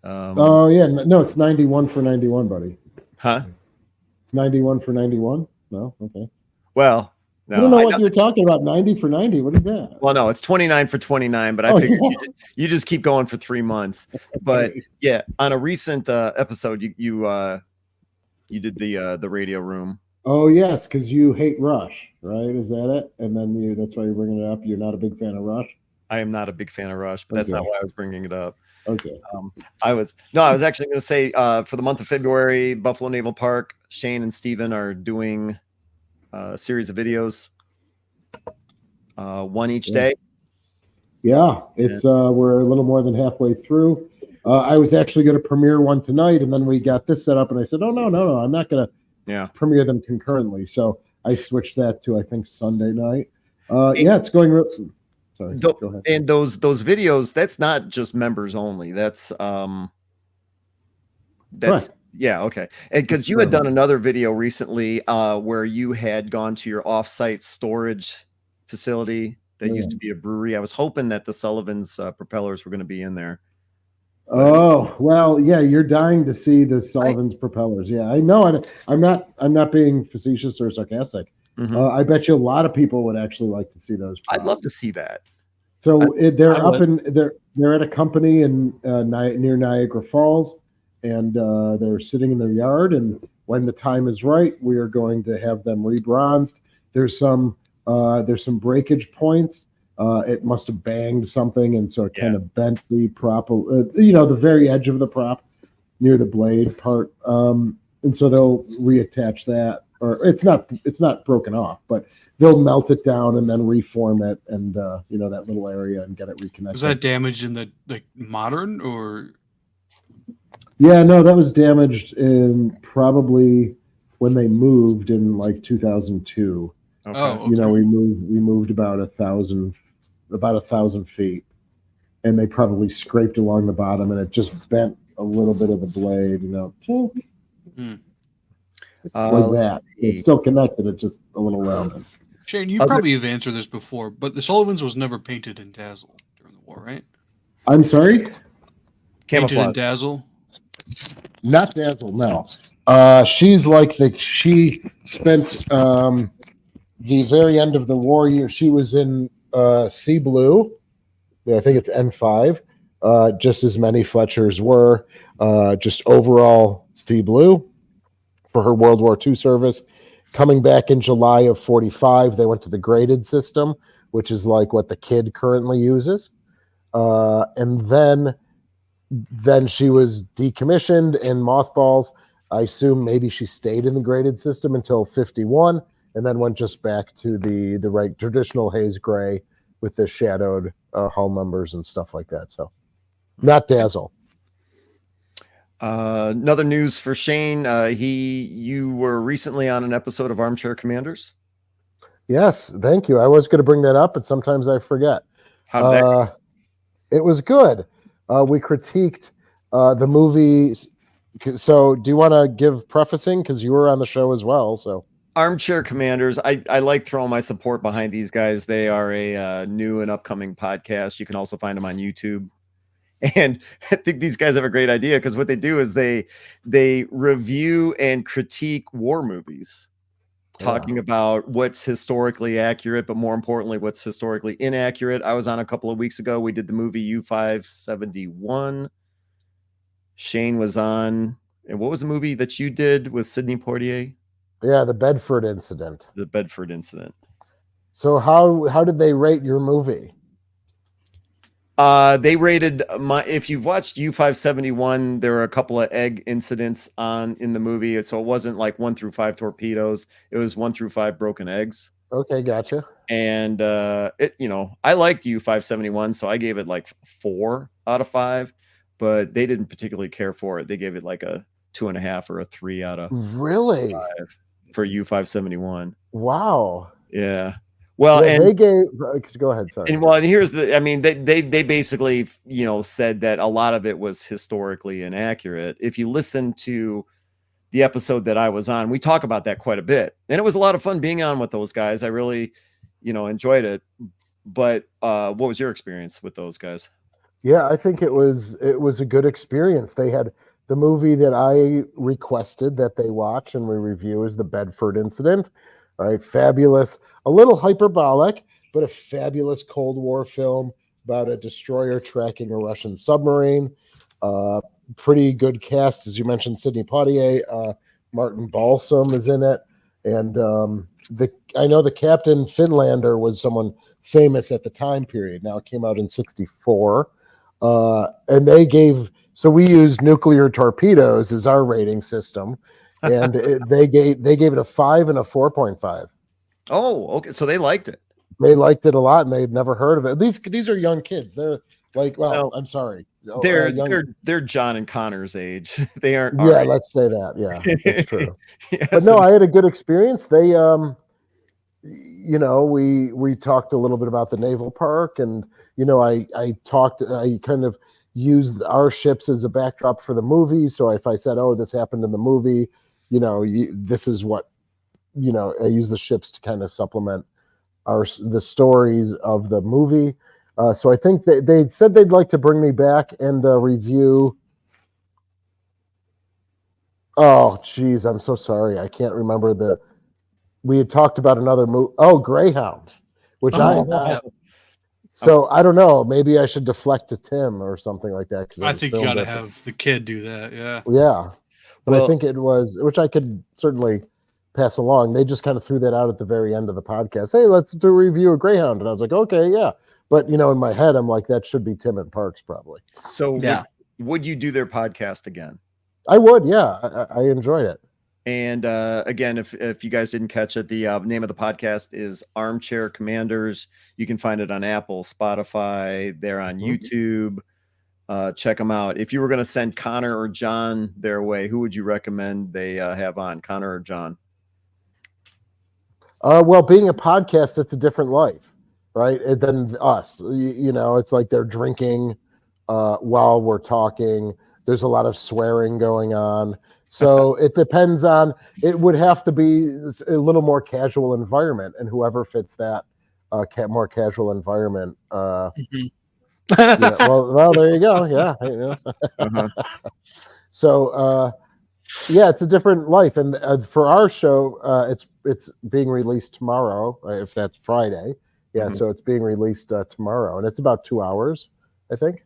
Oh yeah, no, it's 91 for 91, buddy. Huh? It's 91 for 91. No, okay. Well, no, I don't know what you're talking about. 90 for 90. What is that? Well, no, it's 29 for 29, but I figured you just keep going for 3 months. But yeah, on a recent episode, you did the radio room. Oh yes, because you hate Rush, right? Is that it? And then that's why you're bringing it up. You're not a big fan of Rush. I am not a big fan of Rush, but that's not why I was bringing it up. Okay. I was actually going to say for the month of February, Buffalo Naval Park, Shane and Steven are doing a series of videos, one each day. Yeah, it's we're a little more than halfway through. I was actually going to premiere one tonight, and then we got this set up, and I said, "Oh no, I'm not going to premiere them concurrently." So I switched that to, I think, Sunday night. It's going. Sorry, go ahead. And those videos, that's not just members only. That's right. Yeah, okay. And because you had done another video recently where you had gone to your off-site storage facility that used to be a brewery. I was hoping that the Sullivan's propellers were going to be in there. Oh, well, yeah, you're dying to see the Sullivan's propellers. Yeah, I know. I'm not being facetious or sarcastic. I bet you a lot of people would actually like to see those. I'd love to see that. So they're at a company in near Niagara Falls, and they're sitting in their yard, and when the time is right, we are going to have them rebronzed. There's some breakage points. It must have banged something, and so it kind of bent the prop, the very edge of the prop near the blade part. And so they'll reattach that, or it's not broken off, but they'll melt it down and then reform it, and that little area, and get it reconnected. Was that damaged in the modern or? Yeah, no, that was damaged in probably when they moved in like 2002. Okay. Oh, okay. We moved about 1,000 feet, and they probably scraped along the bottom, and it just bent a little bit of the blade, like that. It's still connected, it's just a little rounded. Shane, you probably have answered this before, but the Sullivans was never painted in dazzle during the war, right? I'm sorry? Painted in dazzle? Not dazzle, no. She's like she spent the very end of the war year. She was in sea blue. I think it's N5. Just as many Fletchers were. Just overall sea blue for her World War II service. Coming back in July of 45, they went to the graded system, which is like what the kid currently uses. And then she was decommissioned in mothballs. I assume maybe she stayed in the graded system until 51, and then went just back to the right traditional haze gray with the shadowed hull numbers and stuff like that. So not dazzle. Another news for Shane. You were recently on an episode of Armchair Commanders. Yes, thank you. I was going to bring that up, but sometimes I forget. How did that? It was good. We critiqued the movie. So do you want to give prefacing? Because you were on the show as well. So Armchair Commanders, I like throwing my support behind these guys. They are a new and upcoming podcast. You can also find them on YouTube. And I think these guys have a great idea, because what they do is they review and critique war movies, talking about what's historically accurate, but more importantly, what's historically inaccurate. I was on a couple of weeks ago. We did the movie U-571. Shane was on, and what was the movie that you did with Sidney Poitier? Yeah, the Bedford Incident. The Bedford Incident. So how did they rate your movie? They rated if you've watched U-571, there were a couple of egg incidents in the movie. So it wasn't like 1 through 5 torpedoes. It was 1 through 5 broken eggs. Okay, gotcha. And I liked U-571, so I gave it like 4 out of 5, but they didn't particularly care for it. They gave it like a 2.5 or a 3 out of really 5 for U-571. Wow. Yeah. Well, and they gave. Go ahead. Sorry. And here's they basically said that a lot of it was historically inaccurate. If you listen to the episode that I was on, we talk about that quite a bit, and it was a lot of fun being on with those guys. I really, enjoyed it. But what was your experience with those guys? Yeah, I think it was a good experience. They had the movie that I requested that they watch and we review is the Bedford Incident. All right, fabulous, a little hyperbolic, but a fabulous Cold War film about a destroyer tracking a Russian submarine. Pretty good cast, as you mentioned, Sidney Poitier, Martin Balsam is in it, and I know the Captain Finlander was someone famous at the time period. Now it came out in '64, and we used nuclear torpedoes as our rating system. And they gave it a 5 and a 4.5. Oh, okay. So they liked it. They liked it a lot, and they'd never heard of it. These are young kids. They're like, I'm sorry. They're John and Connor's age. They aren't. Yeah, let's say that. Yeah, that's true. Yeah, but no, I had a good experience. They, we talked a little bit about the naval park, and I kind of used our ships as a backdrop for the movie. So if I said, "Oh, this happened in the movie," this is what, I use the ships to kind of supplement the stories of the movie. So I think they said they'd like to bring me back and review. Oh, geez, I'm so sorry. I can't remember we had talked about another movie. Oh, Greyhound, which So I don't know. Maybe I should deflect to Tim or something like that. I think you got to have the kid do that. Yeah. Yeah. But I think it was, which I could certainly pass along. They just kind of threw that out at the very end of the podcast. Hey, let's do a review of Greyhound. And I was like, okay, yeah. But, you know, in my head, I'm like, that should be Tim and Parks probably. So would you do their podcast again? I would, yeah. I enjoyed it. And again, if you guys didn't catch it, the name of the podcast is Armchair Commanders. You can find it on Apple, Spotify. They're on YouTube. Check them out. If you were going to send Connor or John their way, who would you recommend they have on, Connor or John? Well, being a podcast, it's a different life, right? Than us. You know, it's like they're drinking while we're talking. There's a lot of swearing going on. So it depends on, it would have to be a little more casual environment, and whoever fits that more casual environment. Yeah, well, there you go. Yeah. So, yeah, it's a different life. And for our show, it's being released tomorrow, if that's Friday. Yeah, so it's being released tomorrow, and it's about 2 hours, I think.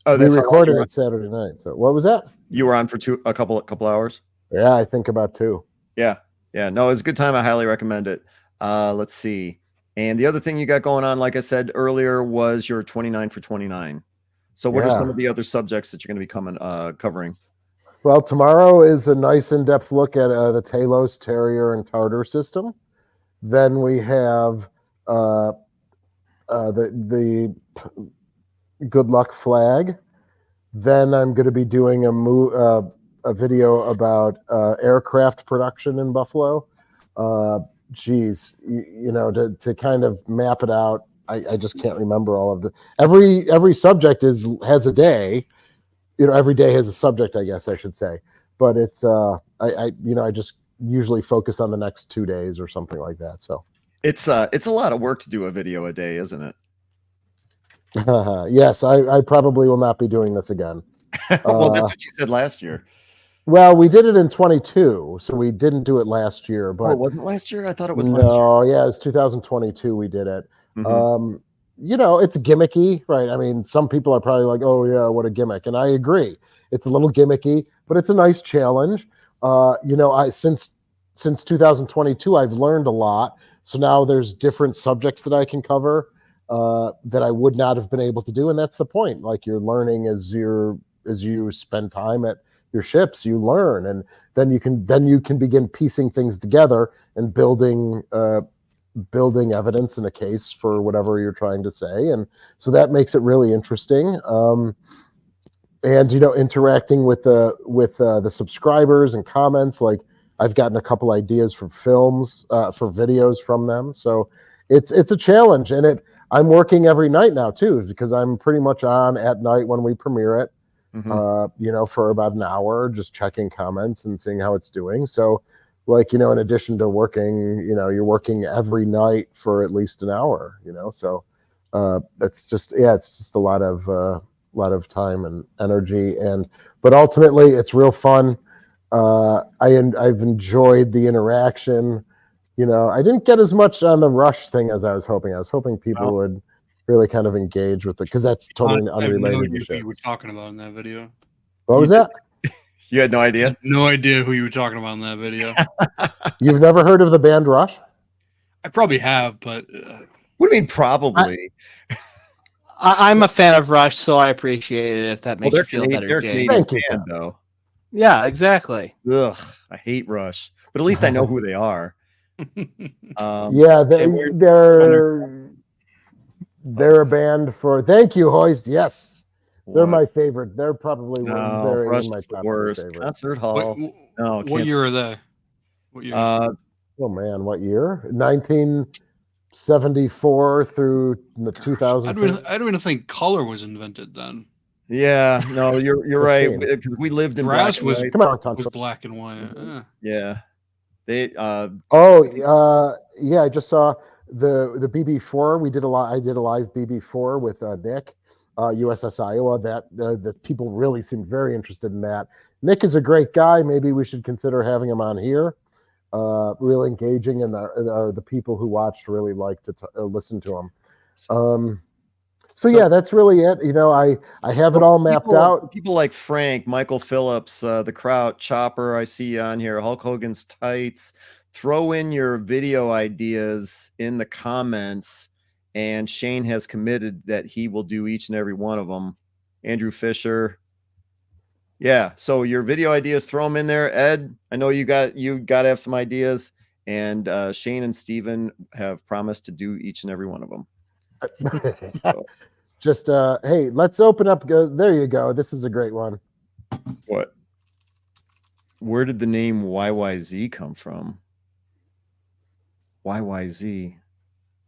Oh, we recorded it Saturday night. So what was that? You were on for a couple hours? Yeah, I think about 2. Yeah. No, it's a good time. I highly recommend it. Let's see. And the other thing you got going on, like I said earlier, was your 29 for 29. So what are some of the other subjects that you're going to be covering? Well, tomorrow is a nice in-depth look at the Talos, Terrier, and Tartar system. Then we have the Good Luck flag. Then I'm going to be doing a video about aircraft production in Buffalo. You know, to kind of map it out, I just can't remember all of the every subject has a day. You know, every day has a subject, I guess I should say. But it's I just usually focus on the next 2 days or something like that. So it's a lot of work to do a video a day, isn't it? Yes, I probably will not be doing this again. Well, that's what you said last year. Well, we did it in 22, so we didn't do it last year. But it wasn't last year? I thought it was last year. No, yeah, it was 2022 we did it. You know, it's gimmicky, right? I mean, some people are probably like, oh, yeah, what a gimmick. And I agree. It's a little gimmicky, but it's a nice challenge. You know, since 2022, I've learned a lot. So now there's different subjects that I can cover that I would not have been able to do. And that's the point. Like, you're learning as you spend time at your ships, you learn. And then you can begin piecing things together and building evidence in a case for whatever you're trying to say. And so that makes it really interesting. And, you know, interacting with the subscribers and comments, like I've gotten a couple ideas for films, for videos from them. So it's a challenge, and I'm working every night now too, because I'm pretty much on at night when we premiere it, you know, for about an hour, just checking comments and seeing how it's doing. So, like, you know, in addition to working, you know, you're working every night for at least an hour, you know, so that's just, it's just a lot of time and energy, but ultimately it's real fun. I've enjoyed the interaction. You know, I didn't get as much on the Rush thing as I was hoping. I was hoping people would really kind of engage with it, because that's totally unrelated to shit. Who you were talking about in that video. What was that? You had no idea? No idea who you were talking about in that video. You've never heard of the band Rush? I probably have, but what do you mean probably? I'm a fan of Rush, so I appreciate it if that makes you feel better, Jay. Thank you. Though. Yeah, exactly. Ugh, I hate Rush, but at least I know who they are. Yeah, they're a band for. Thank you, Hoist. Yes, they're my favorite. They're probably Rush in my is the top worst. favorite. Concert hall. What year are they? What year? Oh man, what year? 1974 through 2000. I don't even think color was invented then. Yeah, no, you're right. Because we lived in Brass was come on, was black and white. Yeah, they. Yeah, I just saw the BB4. We did a lot. I did a live BB4 with Nick, USS Iowa. That the people really seemed very interested in that. Nick is a great guy. Maybe we should consider having him on here. Real engaging, and the people who watched really liked to listen to him. So yeah, that's really it. You know, I have it all mapped out. People like Frank, Michael Phillips, the Kraut, Chopper, I see you on here, Hulk Hogan's Tights. Throw in your video ideas in the comments, and Shane has committed that he will do each and every one of them. Andrew Fisher. Yeah, so your video ideas, throw them in there. Ed, I know you got to have some ideas, and Shane and Steven have promised to do each and every one of them. Just hey, let's open up. There you go. This is a great one. What? Where did the name YYZ come from? YYZ.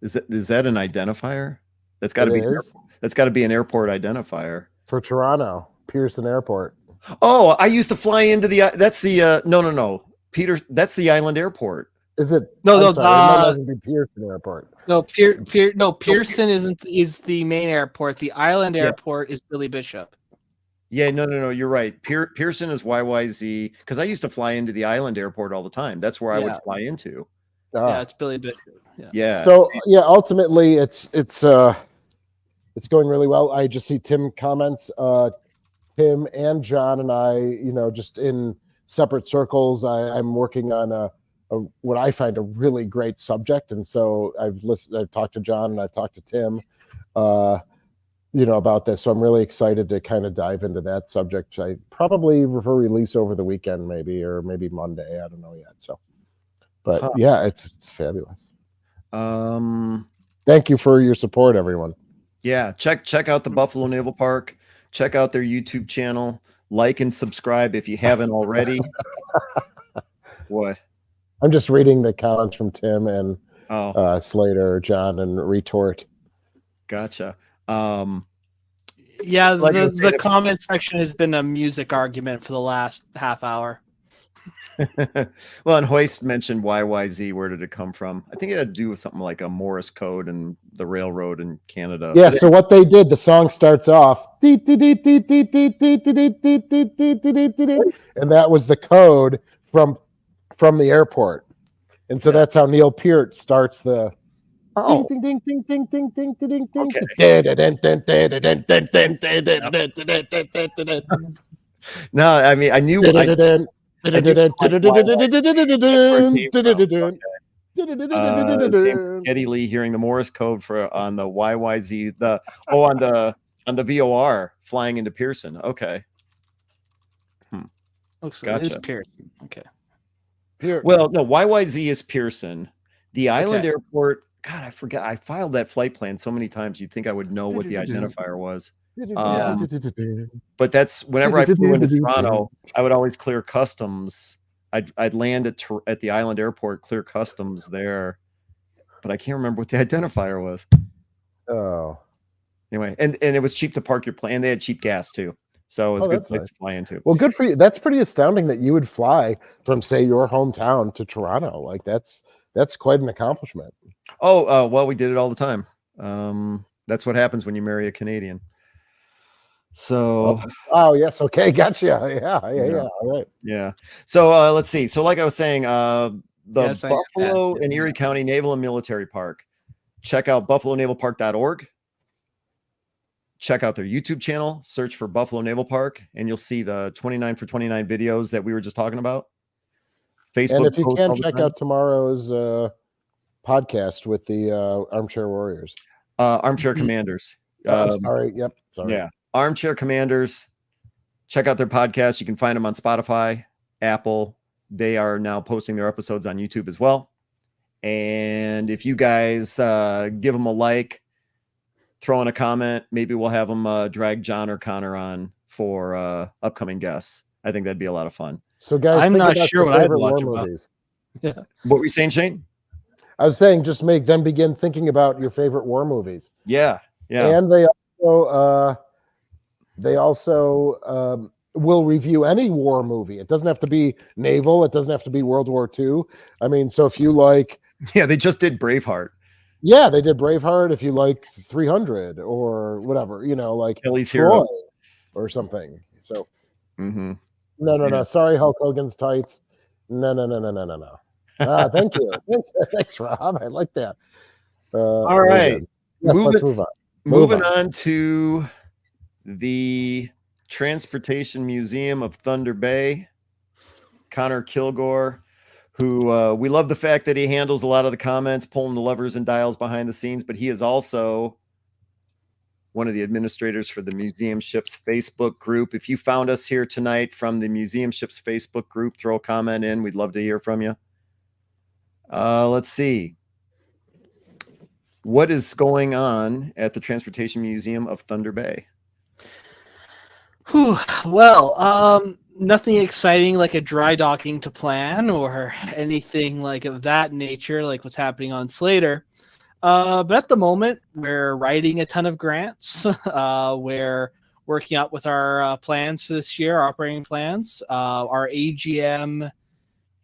Is that an identifier? That's got to be. That's got to be an airport identifier for Toronto Pearson Airport. Oh, I used to fly into the. That's the no. Peter. That's the island airport. Is it? No, it doesn't be Pearson Airport. No, Pearson is the main airport. The island airport is Billy Bishop. Yeah, no. You're right. Pearson is YYZ, because I used to fly into the island airport all the time. That's where I would fly into. Yeah, it's Billy Bishop. Yeah. So yeah, ultimately, it's going really well. I just see Tim comments. Tim and John and I, you know, just in separate circles. I'm working on what I find a really great subject, and so I've talked to John and I've talked to Tim, you know, about this. So I'm really excited to kind of dive into that subject. I probably for release over the weekend, maybe Monday. I don't know yet. So, but yeah, it's fabulous. Thank you for your support, everyone. Yeah, check out the Buffalo Naval Park. Check out their YouTube channel. Like and subscribe if you haven't already. What? I'm just reading the comments from Tim and Slater, John, and Retort. Gotcha. Yeah, the comment section has been a music argument for the last half hour. Well, and Hoist mentioned YYZ. Where did it come from? I think it had to do with something like a Morse code and the railroad in Canada. Yeah, so what they did, the song starts off, and that was the code from the airport. And so that's how Neil Peart starts the ding ding ding ding ding ding ding ding. No, I mean I knew Eddie Lee hearing the Morse code on the YYZ, on the VOR flying into Pearson. Okay. Looks like it is Pearson. Okay. Well, no, YYZ is Pearson. The island airport, God, I forgot. I filed that flight plan so many times you'd think I would know what the identifier was. But that's whenever I flew into Toronto, I would always clear customs. I'd land at the island airport, clear customs there, but I can't remember what the identifier was. Oh, anyway, and it was cheap to park your plane. They had cheap gas too, so it was a good place to fly into. Well, good for you. That's pretty astounding that you would fly from, say, your hometown to Toronto. Like that's quite an accomplishment. Well, we did it all the time. That's what happens when you marry a Canadian. So yes, okay, gotcha. Yeah, all right. Yeah. So let's see. So like I was saying, the Buffalo and Erie County Naval and Military Park. Check out buffalonavalpark.org. Check out their YouTube channel, search for Buffalo Naval Park, and you'll see the 29 for 29 videos that we were just talking about. Facebook. And if you can, check out tomorrow's podcast with the Armchair Warriors. Armchair Commanders. Sorry. Yeah. Armchair Commanders. Check out their podcast. You can find them on Spotify, Apple. They are now posting their episodes on YouTube as well. And if you guys give them a like, throw in a comment, maybe we'll have them drag John or Connor on for upcoming guests. I think that'd be a lot of fun. So guys, I'm not sure what I'd watch about. Yeah. What were you saying, Shane? I was saying just make them begin thinking about your favorite war movies. Yeah. And they also will review any war movie. It doesn't have to be naval. It doesn't have to be World War II. I mean, so if you like... Yeah, they just did Braveheart. Yeah, they did Braveheart. If you like 300 or whatever, you know, like Kelly's Hero or something. So no. Sorry, Hulk Hogan's Tights. No. Thank you. Thanks, Rob. I like that. All right. Yes, let's move on. moving on to the Transportation Museum of Thunder Bay. Connor Kilgore, who we love the fact that he handles a lot of the comments, pulling the levers and dials behind the scenes, but he is also one of the administrators for the Museum Ships Facebook group. If you found us here tonight from the Museum Ships Facebook group, throw a comment in. We'd love to hear from you. Let's see. What is going on at the Transportation Museum of Thunder Bay? Well, nothing exciting like a dry docking to plan or anything like of that nature, like what's happening on Slater. But at the moment, we're writing a ton of grants. We're working out with our plans for this year, operating plans. Our AGM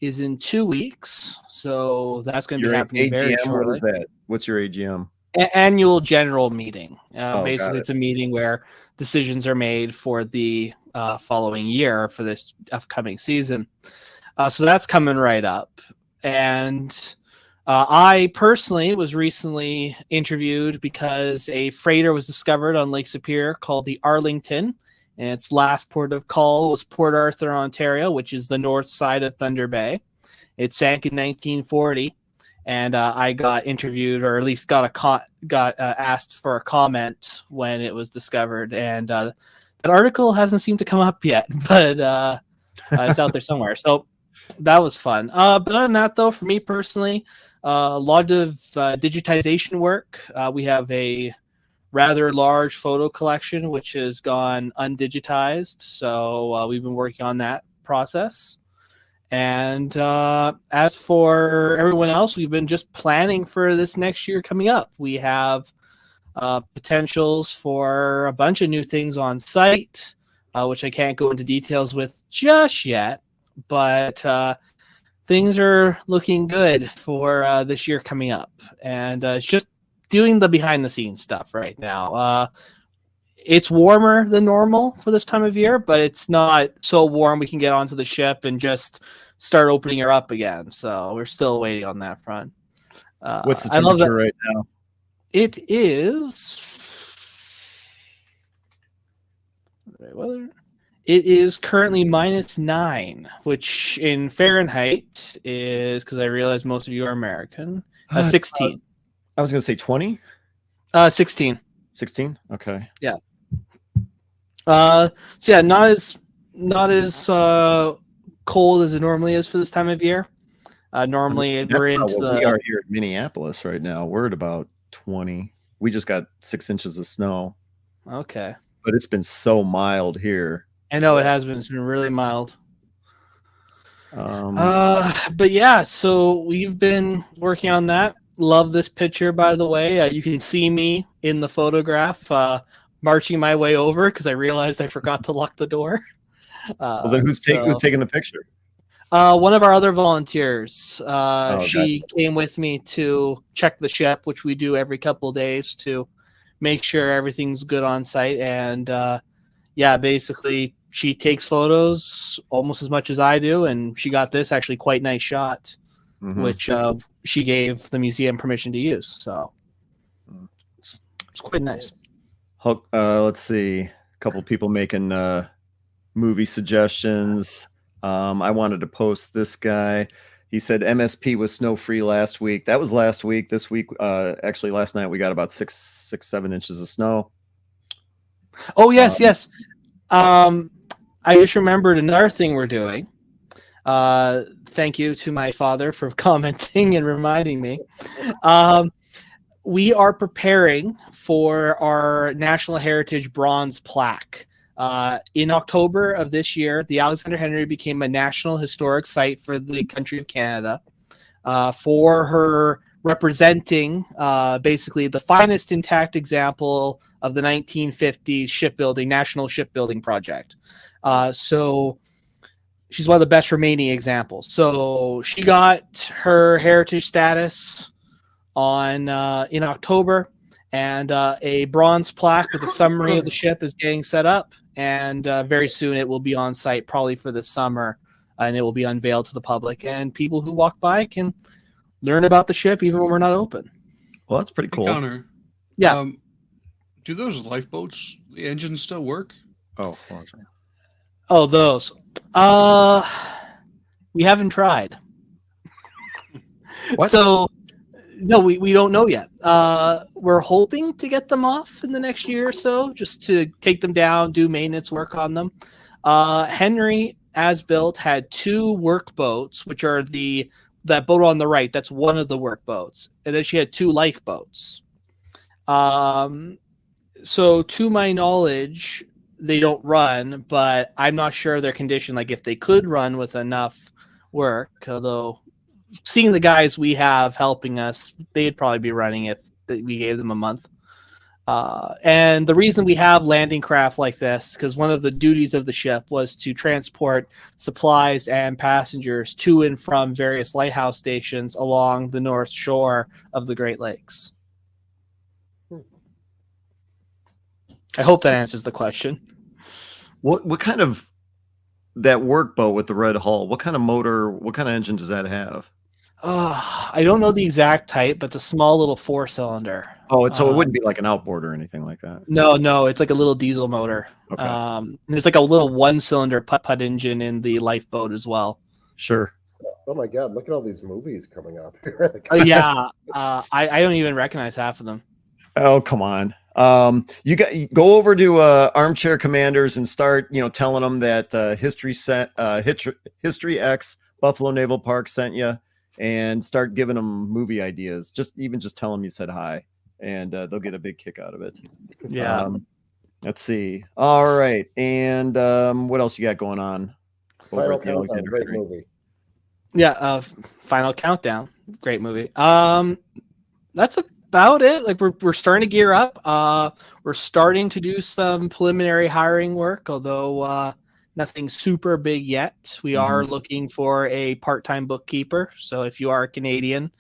is in 2 weeks, so that's going to be happening very shortly. What is that? What's your AGM? Annual general meeting. Basically, it. it's a meeting where decisions are made for the following year for this upcoming season. So that's coming right up. And I personally was recently interviewed because a freighter was discovered on Lake Superior called the Arlington. And its last port of call was Port Arthur, Ontario, which is the north side of Thunder Bay. It sank in 1940. And I got interviewed, or at least got asked for a comment when it was discovered. And that article hasn't seemed to come up yet, but it's out there somewhere. So that was fun. But other than that, though, for me personally, a lot of digitization work. We have a rather large photo collection, which has gone undigitized. So we've been working on that process. And as for everyone else, we've been just planning for this next year coming up. We have potentials for a bunch of new things on site, which I can't go into details with just yet, but things are looking good for this year coming up. And it's just doing the behind the scenes stuff right now. It's warmer than normal for this time of year, but it's not so warm we can get onto the ship and just start opening her up again. So we're still waiting on that front. What's the temperature right now? It is. It is currently -9, which in Fahrenheit is, because I realize most of you are American, 16. I was going to say 20. 16. 16. Okay. Yeah. So yeah, not as cold as it normally is for this time of year. Normally we're into we are here in Minneapolis right now. We're at about 20. We just got 6 inches of snow. Okay. But it's been so mild here. I know it has been. It's been really mild. But yeah, so we've been working on that. Love this picture, by the way. You can see me in the photograph marching my way over because I realized I forgot to lock the door. Well, then who's taking the picture? One of our other volunteers. She gotcha. came with me to check the ship, which we do every couple of days to make sure everything's good on site. And yeah, basically she takes photos almost as much as I do, and she got this actually quite nice shot, which she gave the museum permission to use. So it's quite nice. Let's see, a couple people making movie suggestions. I wanted to post this guy. He said MSP was snow free last week. That was last week. This week, actually last night we got about 7 inches of snow. Oh yes, yes. I just remembered another thing we're doing. Thank you to my father for commenting and reminding me. We are preparing for our National Heritage Bronze Plaque. In October of this year, the Alexander Henry became a National Historic Site for the country of Canada for her representing basically the finest intact example of the 1950s shipbuilding, national shipbuilding project. So she's one of the best remaining examples. So she got her heritage status on in October, and a bronze plaque with a summary of the ship is getting set up. And very soon it will be on site, probably for the summer, and it will be unveiled to the public. And people who walk by can learn about the ship even when we're not open. Well, that's pretty cool. Connor, yeah. Do those lifeboats, the engines still work? Oh, hold on. Oh, those. We haven't tried. What? So, no, we don't know yet. We're hoping to get them off in the next year or so, just to take them down, do maintenance work on them. Henry, as built, had 2 work boats, which are that boat on the right. That's one of the work boats, and then she had 2 lifeboats. So to my knowledge, they don't run, but I'm not sure of their condition. Like if they could run with enough work, although seeing the guys we have helping us, they'd probably be running if we gave them a month. And the reason we have landing craft like this, because one of the duties of the ship was to transport supplies and passengers to and from various lighthouse stations along the north shore of the Great Lakes. I hope that answers the question. What kind of that work boat with the red hull? What kind of motor? What kind of engine does that have? I don't know the exact type, but it's a small little 4-cylinder. Oh, so it wouldn't be like an outboard or anything like that. No, it's like a little diesel motor. Okay. And there's like a little 1-cylinder putt-putt engine in the lifeboat as well. Sure. Oh my God! Look at all these movies coming up. Yeah, I don't even recognize half of them. Oh, come on. You go over to Armchair Commanders and start, telling them that History X Buffalo Naval Park sent you, and start giving them movie ideas. Just tell them you said hi, and they'll get a big kick out of it. Yeah. Let's see. All right, and what else you got going on? Over Final at the Countdown, Alexander great Henry? movie. Yeah, Final Countdown, great movie. That's about it. Like we're starting to gear up. We're starting to do some preliminary hiring work, although nothing super big yet. We are looking for a part-time bookkeeper. So if you are Canadian,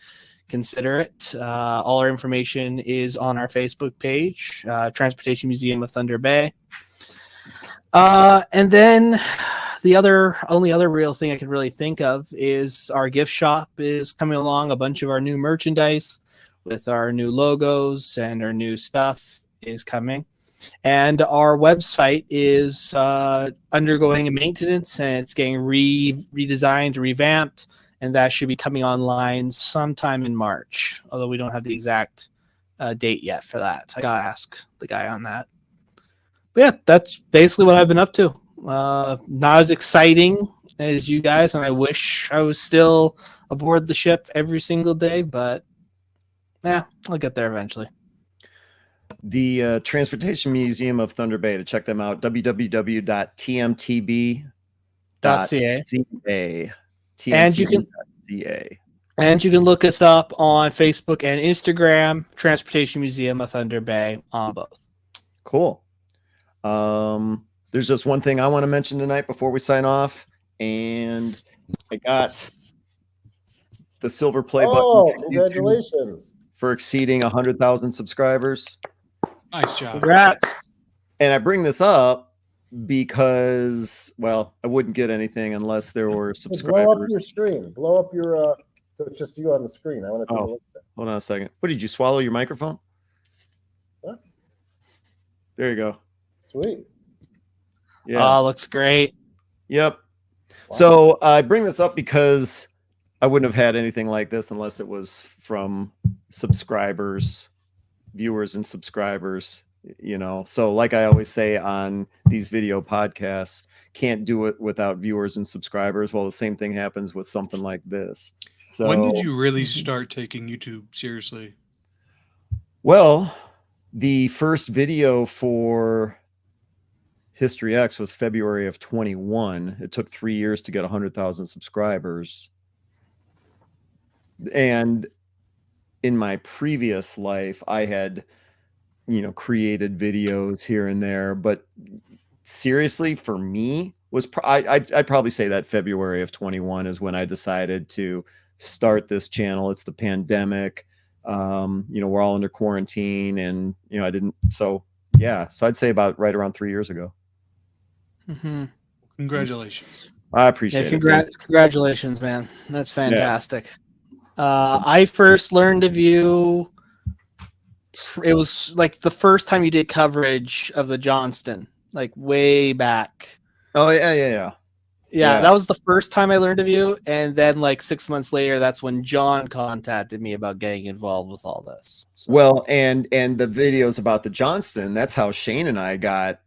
consider it. All our information is on our Facebook page, Transportation Museum of Thunder Bay. And then the only other real thing I can really think of is our gift shop is coming along. A bunch of our new merchandise with our new logos and our new stuff is coming. And our website is undergoing a maintenance, and it's getting redesigned, revamped, and that should be coming online sometime in March, although we don't have the exact date yet for that. I gotta ask the guy on that. But yeah, that's basically what I've been up to. Not as exciting as you guys, and I wish I was still aboard the ship every single day, but yeah, I'll get there eventually. The Transportation Museum of Thunder Bay, to check them out, www.tmtb.ca. And you can look us up on Facebook and Instagram, Transportation Museum of Thunder Bay, on both. Cool. There's just one thing I want to mention tonight before we sign off, and I got the silver play button. Oh, congratulations for exceeding 100,000 subscribers. Nice job. Congrats. And I bring this up because, well, I wouldn't get anything unless there were subscribers. Blow up your screen. Blow up your so it's just you on the screen. I want to take a look at that. Hold on a second. What, did you swallow your microphone? What? There you go. Sweet. Yeah. Looks great. Yep. Wow. So I bring this up because I wouldn't have had anything like this unless it was from subscribers, viewers and subscribers, So like I always say on these video podcasts, can't do it without viewers and subscribers. Well, the same thing happens with something like this. So when did you really start taking YouTube seriously? Well, the first video for History X was February of 21. It took 3 years to get 100,000 subscribers. And in my previous life, I had, created videos here and there. But seriously, for me, I'd probably say that February of 21 is when I decided to start this channel. It's the pandemic. We're all under quarantine, and I didn't. So yeah, so I'd say about right around 3 years ago. Mm-hmm. Congratulations. I appreciate it. Congratulations, man. That's fantastic. I first learned of you It was like the first time you did coverage of the Johnston, like way back. Oh yeah. Yeah, that was the first time I learned of you, and then like 6 months later, that's when John contacted me about getting involved with all this. So. Well, and the videos about the Johnston, that's how Shane and I got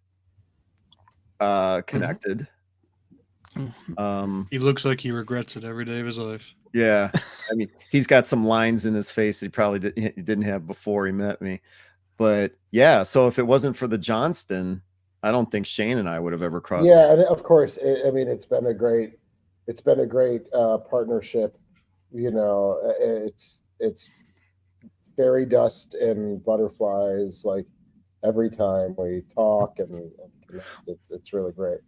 connected. He looks like he regrets it every day of his life. Yeah, I mean, he's got some lines in his face that he probably didn't have before he met me. But yeah, so if it wasn't for the Johnston, I don't think Shane and I would have ever crossed. Yeah, and of course, I mean, it's been a great partnership. You know, it's fairy dust and butterflies like every time we talk and connect. It's really great.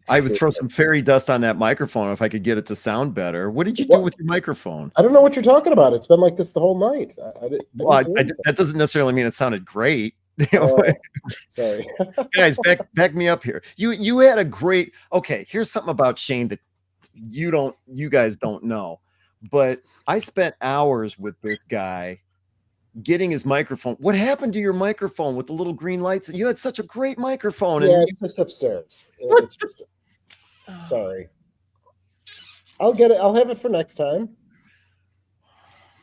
I would throw some fairy dust on that microphone if I could get it to sound better. What did you do with your microphone? I don't know what you're talking about. It's been like this the whole night. That doesn't necessarily mean it sounded great. Sorry. Guys, back me up here. You had a great. Okay, here's something about Shane that you guys don't know, but I spent hours with this guy getting his microphone. What happened to your microphone with the little green lights? You had such a great microphone. Yeah, it's just upstairs. It's just. Sorry. I'll get it. I'll have it for next time.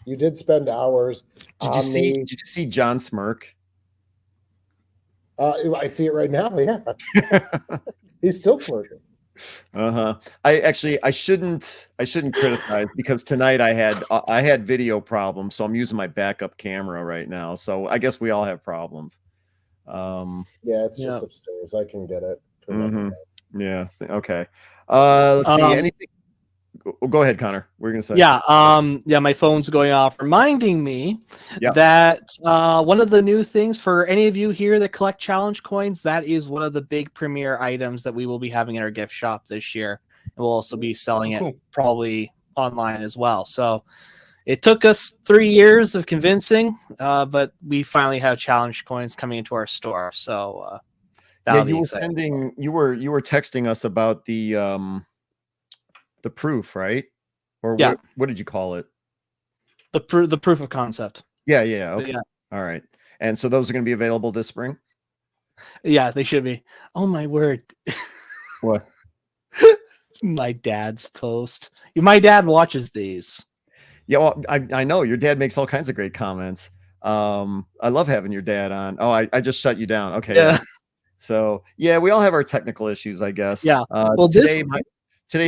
You did spend hours. Did you see John smirk? I see it right now. Yeah, he's still smirking. I shouldn't criticize because tonight I had video problems, so I'm using my backup camera right now. So I guess we all have problems. Yeah, it's just upstairs. I can get it. Yeah. Okay. Let's see. Anything? Go ahead, Connor. We're gonna say. Yeah. My phone's going off, reminding me that one of the new things for any of you here that collect challenge coins, that is one of the big premier items that we will be having in our gift shop this year, and we'll also be selling it probably online as well. So it took us 3 years of convincing, but we finally have challenge coins coming into our store. So you were texting us about the proof, right? Or what did you call it? The proof of concept. Yeah. Okay. Yeah. All right. And so those are going to be available this spring? Yeah, they should be. Oh my word. What? My dad's post. My dad watches these. Yeah, well, I know your dad makes all kinds of great comments. I love having your dad on. Oh, I just shut you down. Okay. Yeah. So yeah, we all have our technical issues, I guess. Yeah. Well, today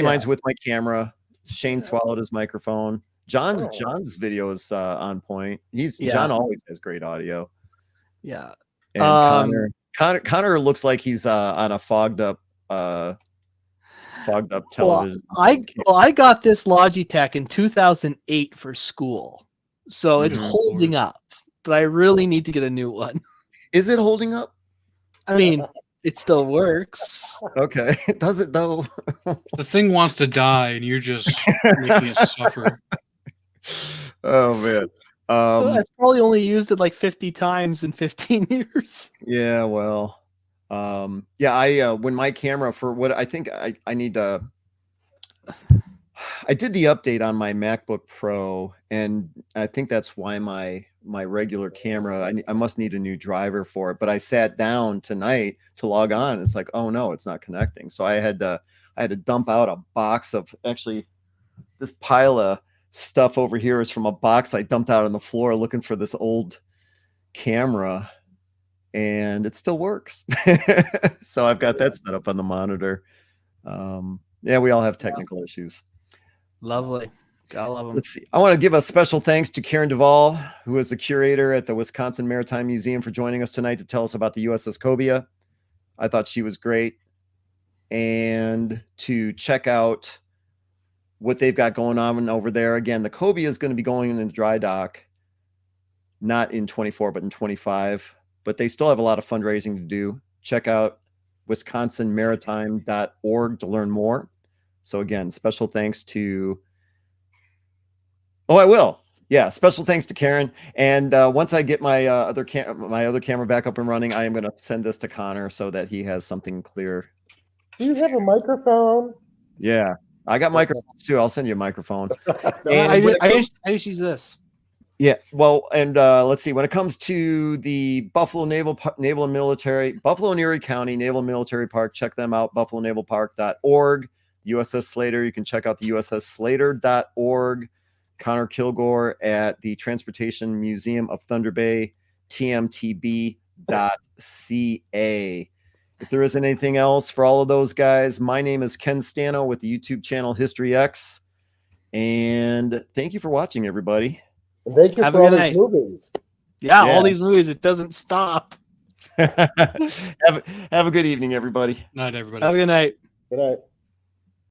mine's with my camera. Shane swallowed his microphone. John's video is on point. John always has great audio. Yeah. And Connor looks like he's on a fogged up television. I got this Logitech in 2008 for school, so it's holding up. But I really need to get a new one. Is it holding up? I mean, it still works. Okay. Does it though? The thing wants to die and you're just making it suffer. Oh man. I've probably only used it like 50 times in 15 years. Yeah, well. When my camera for what I think I need to I did the update on my MacBook Pro, and I think that's why my regular camera, I must need a new driver for it. But I sat down tonight to log on. It's like, oh no, it's not connecting. So I had to dump out a box of, actually this pile of stuff over here is from a box I dumped out on the floor looking for this old camera, and it still works. So I've got that set up on the monitor. Yeah, we all have technical issues. Lovely. Gotta love them. Let's see. I want to give a special thanks to Karen Duvall, who is the curator at the Wisconsin Maritime Museum, for joining us tonight to tell us about the USS Cobia. I thought she was great. And to check out what they've got going on over there. Again, the Cobia is going to be going into dry dock, not in 24, but in 25. But they still have a lot of fundraising to do. Check out wisconsinmaritime.org to learn more. So again, special thanks to... Oh, I will. Yeah, special thanks to Karen. And once I get my other camera back up and running, I am going to send this to Connor so that he has something clear. Do you have a microphone? Yeah, I got microphones too. I'll send you a microphone. I just use this. Yeah, well, and let's see. When it comes to the Buffalo Naval and Military, Buffalo and Erie County Naval and Military Park, check them out. BuffaloNavalPark.org. USS Slater, you can check out the USSSlater.org. Connor Kilgore at the Transportation Museum of Thunder Bay, TMTB.ca. If there isn't anything else for all of those guys, my name is Ken Stano with the YouTube channel History X, and thank you for watching, everybody. And thank you Have for a all good these night. movies. Yeah, Yeah. all these movies, it doesn't stop. Have a good evening, everybody. Night, everybody. Have a good night. Good night.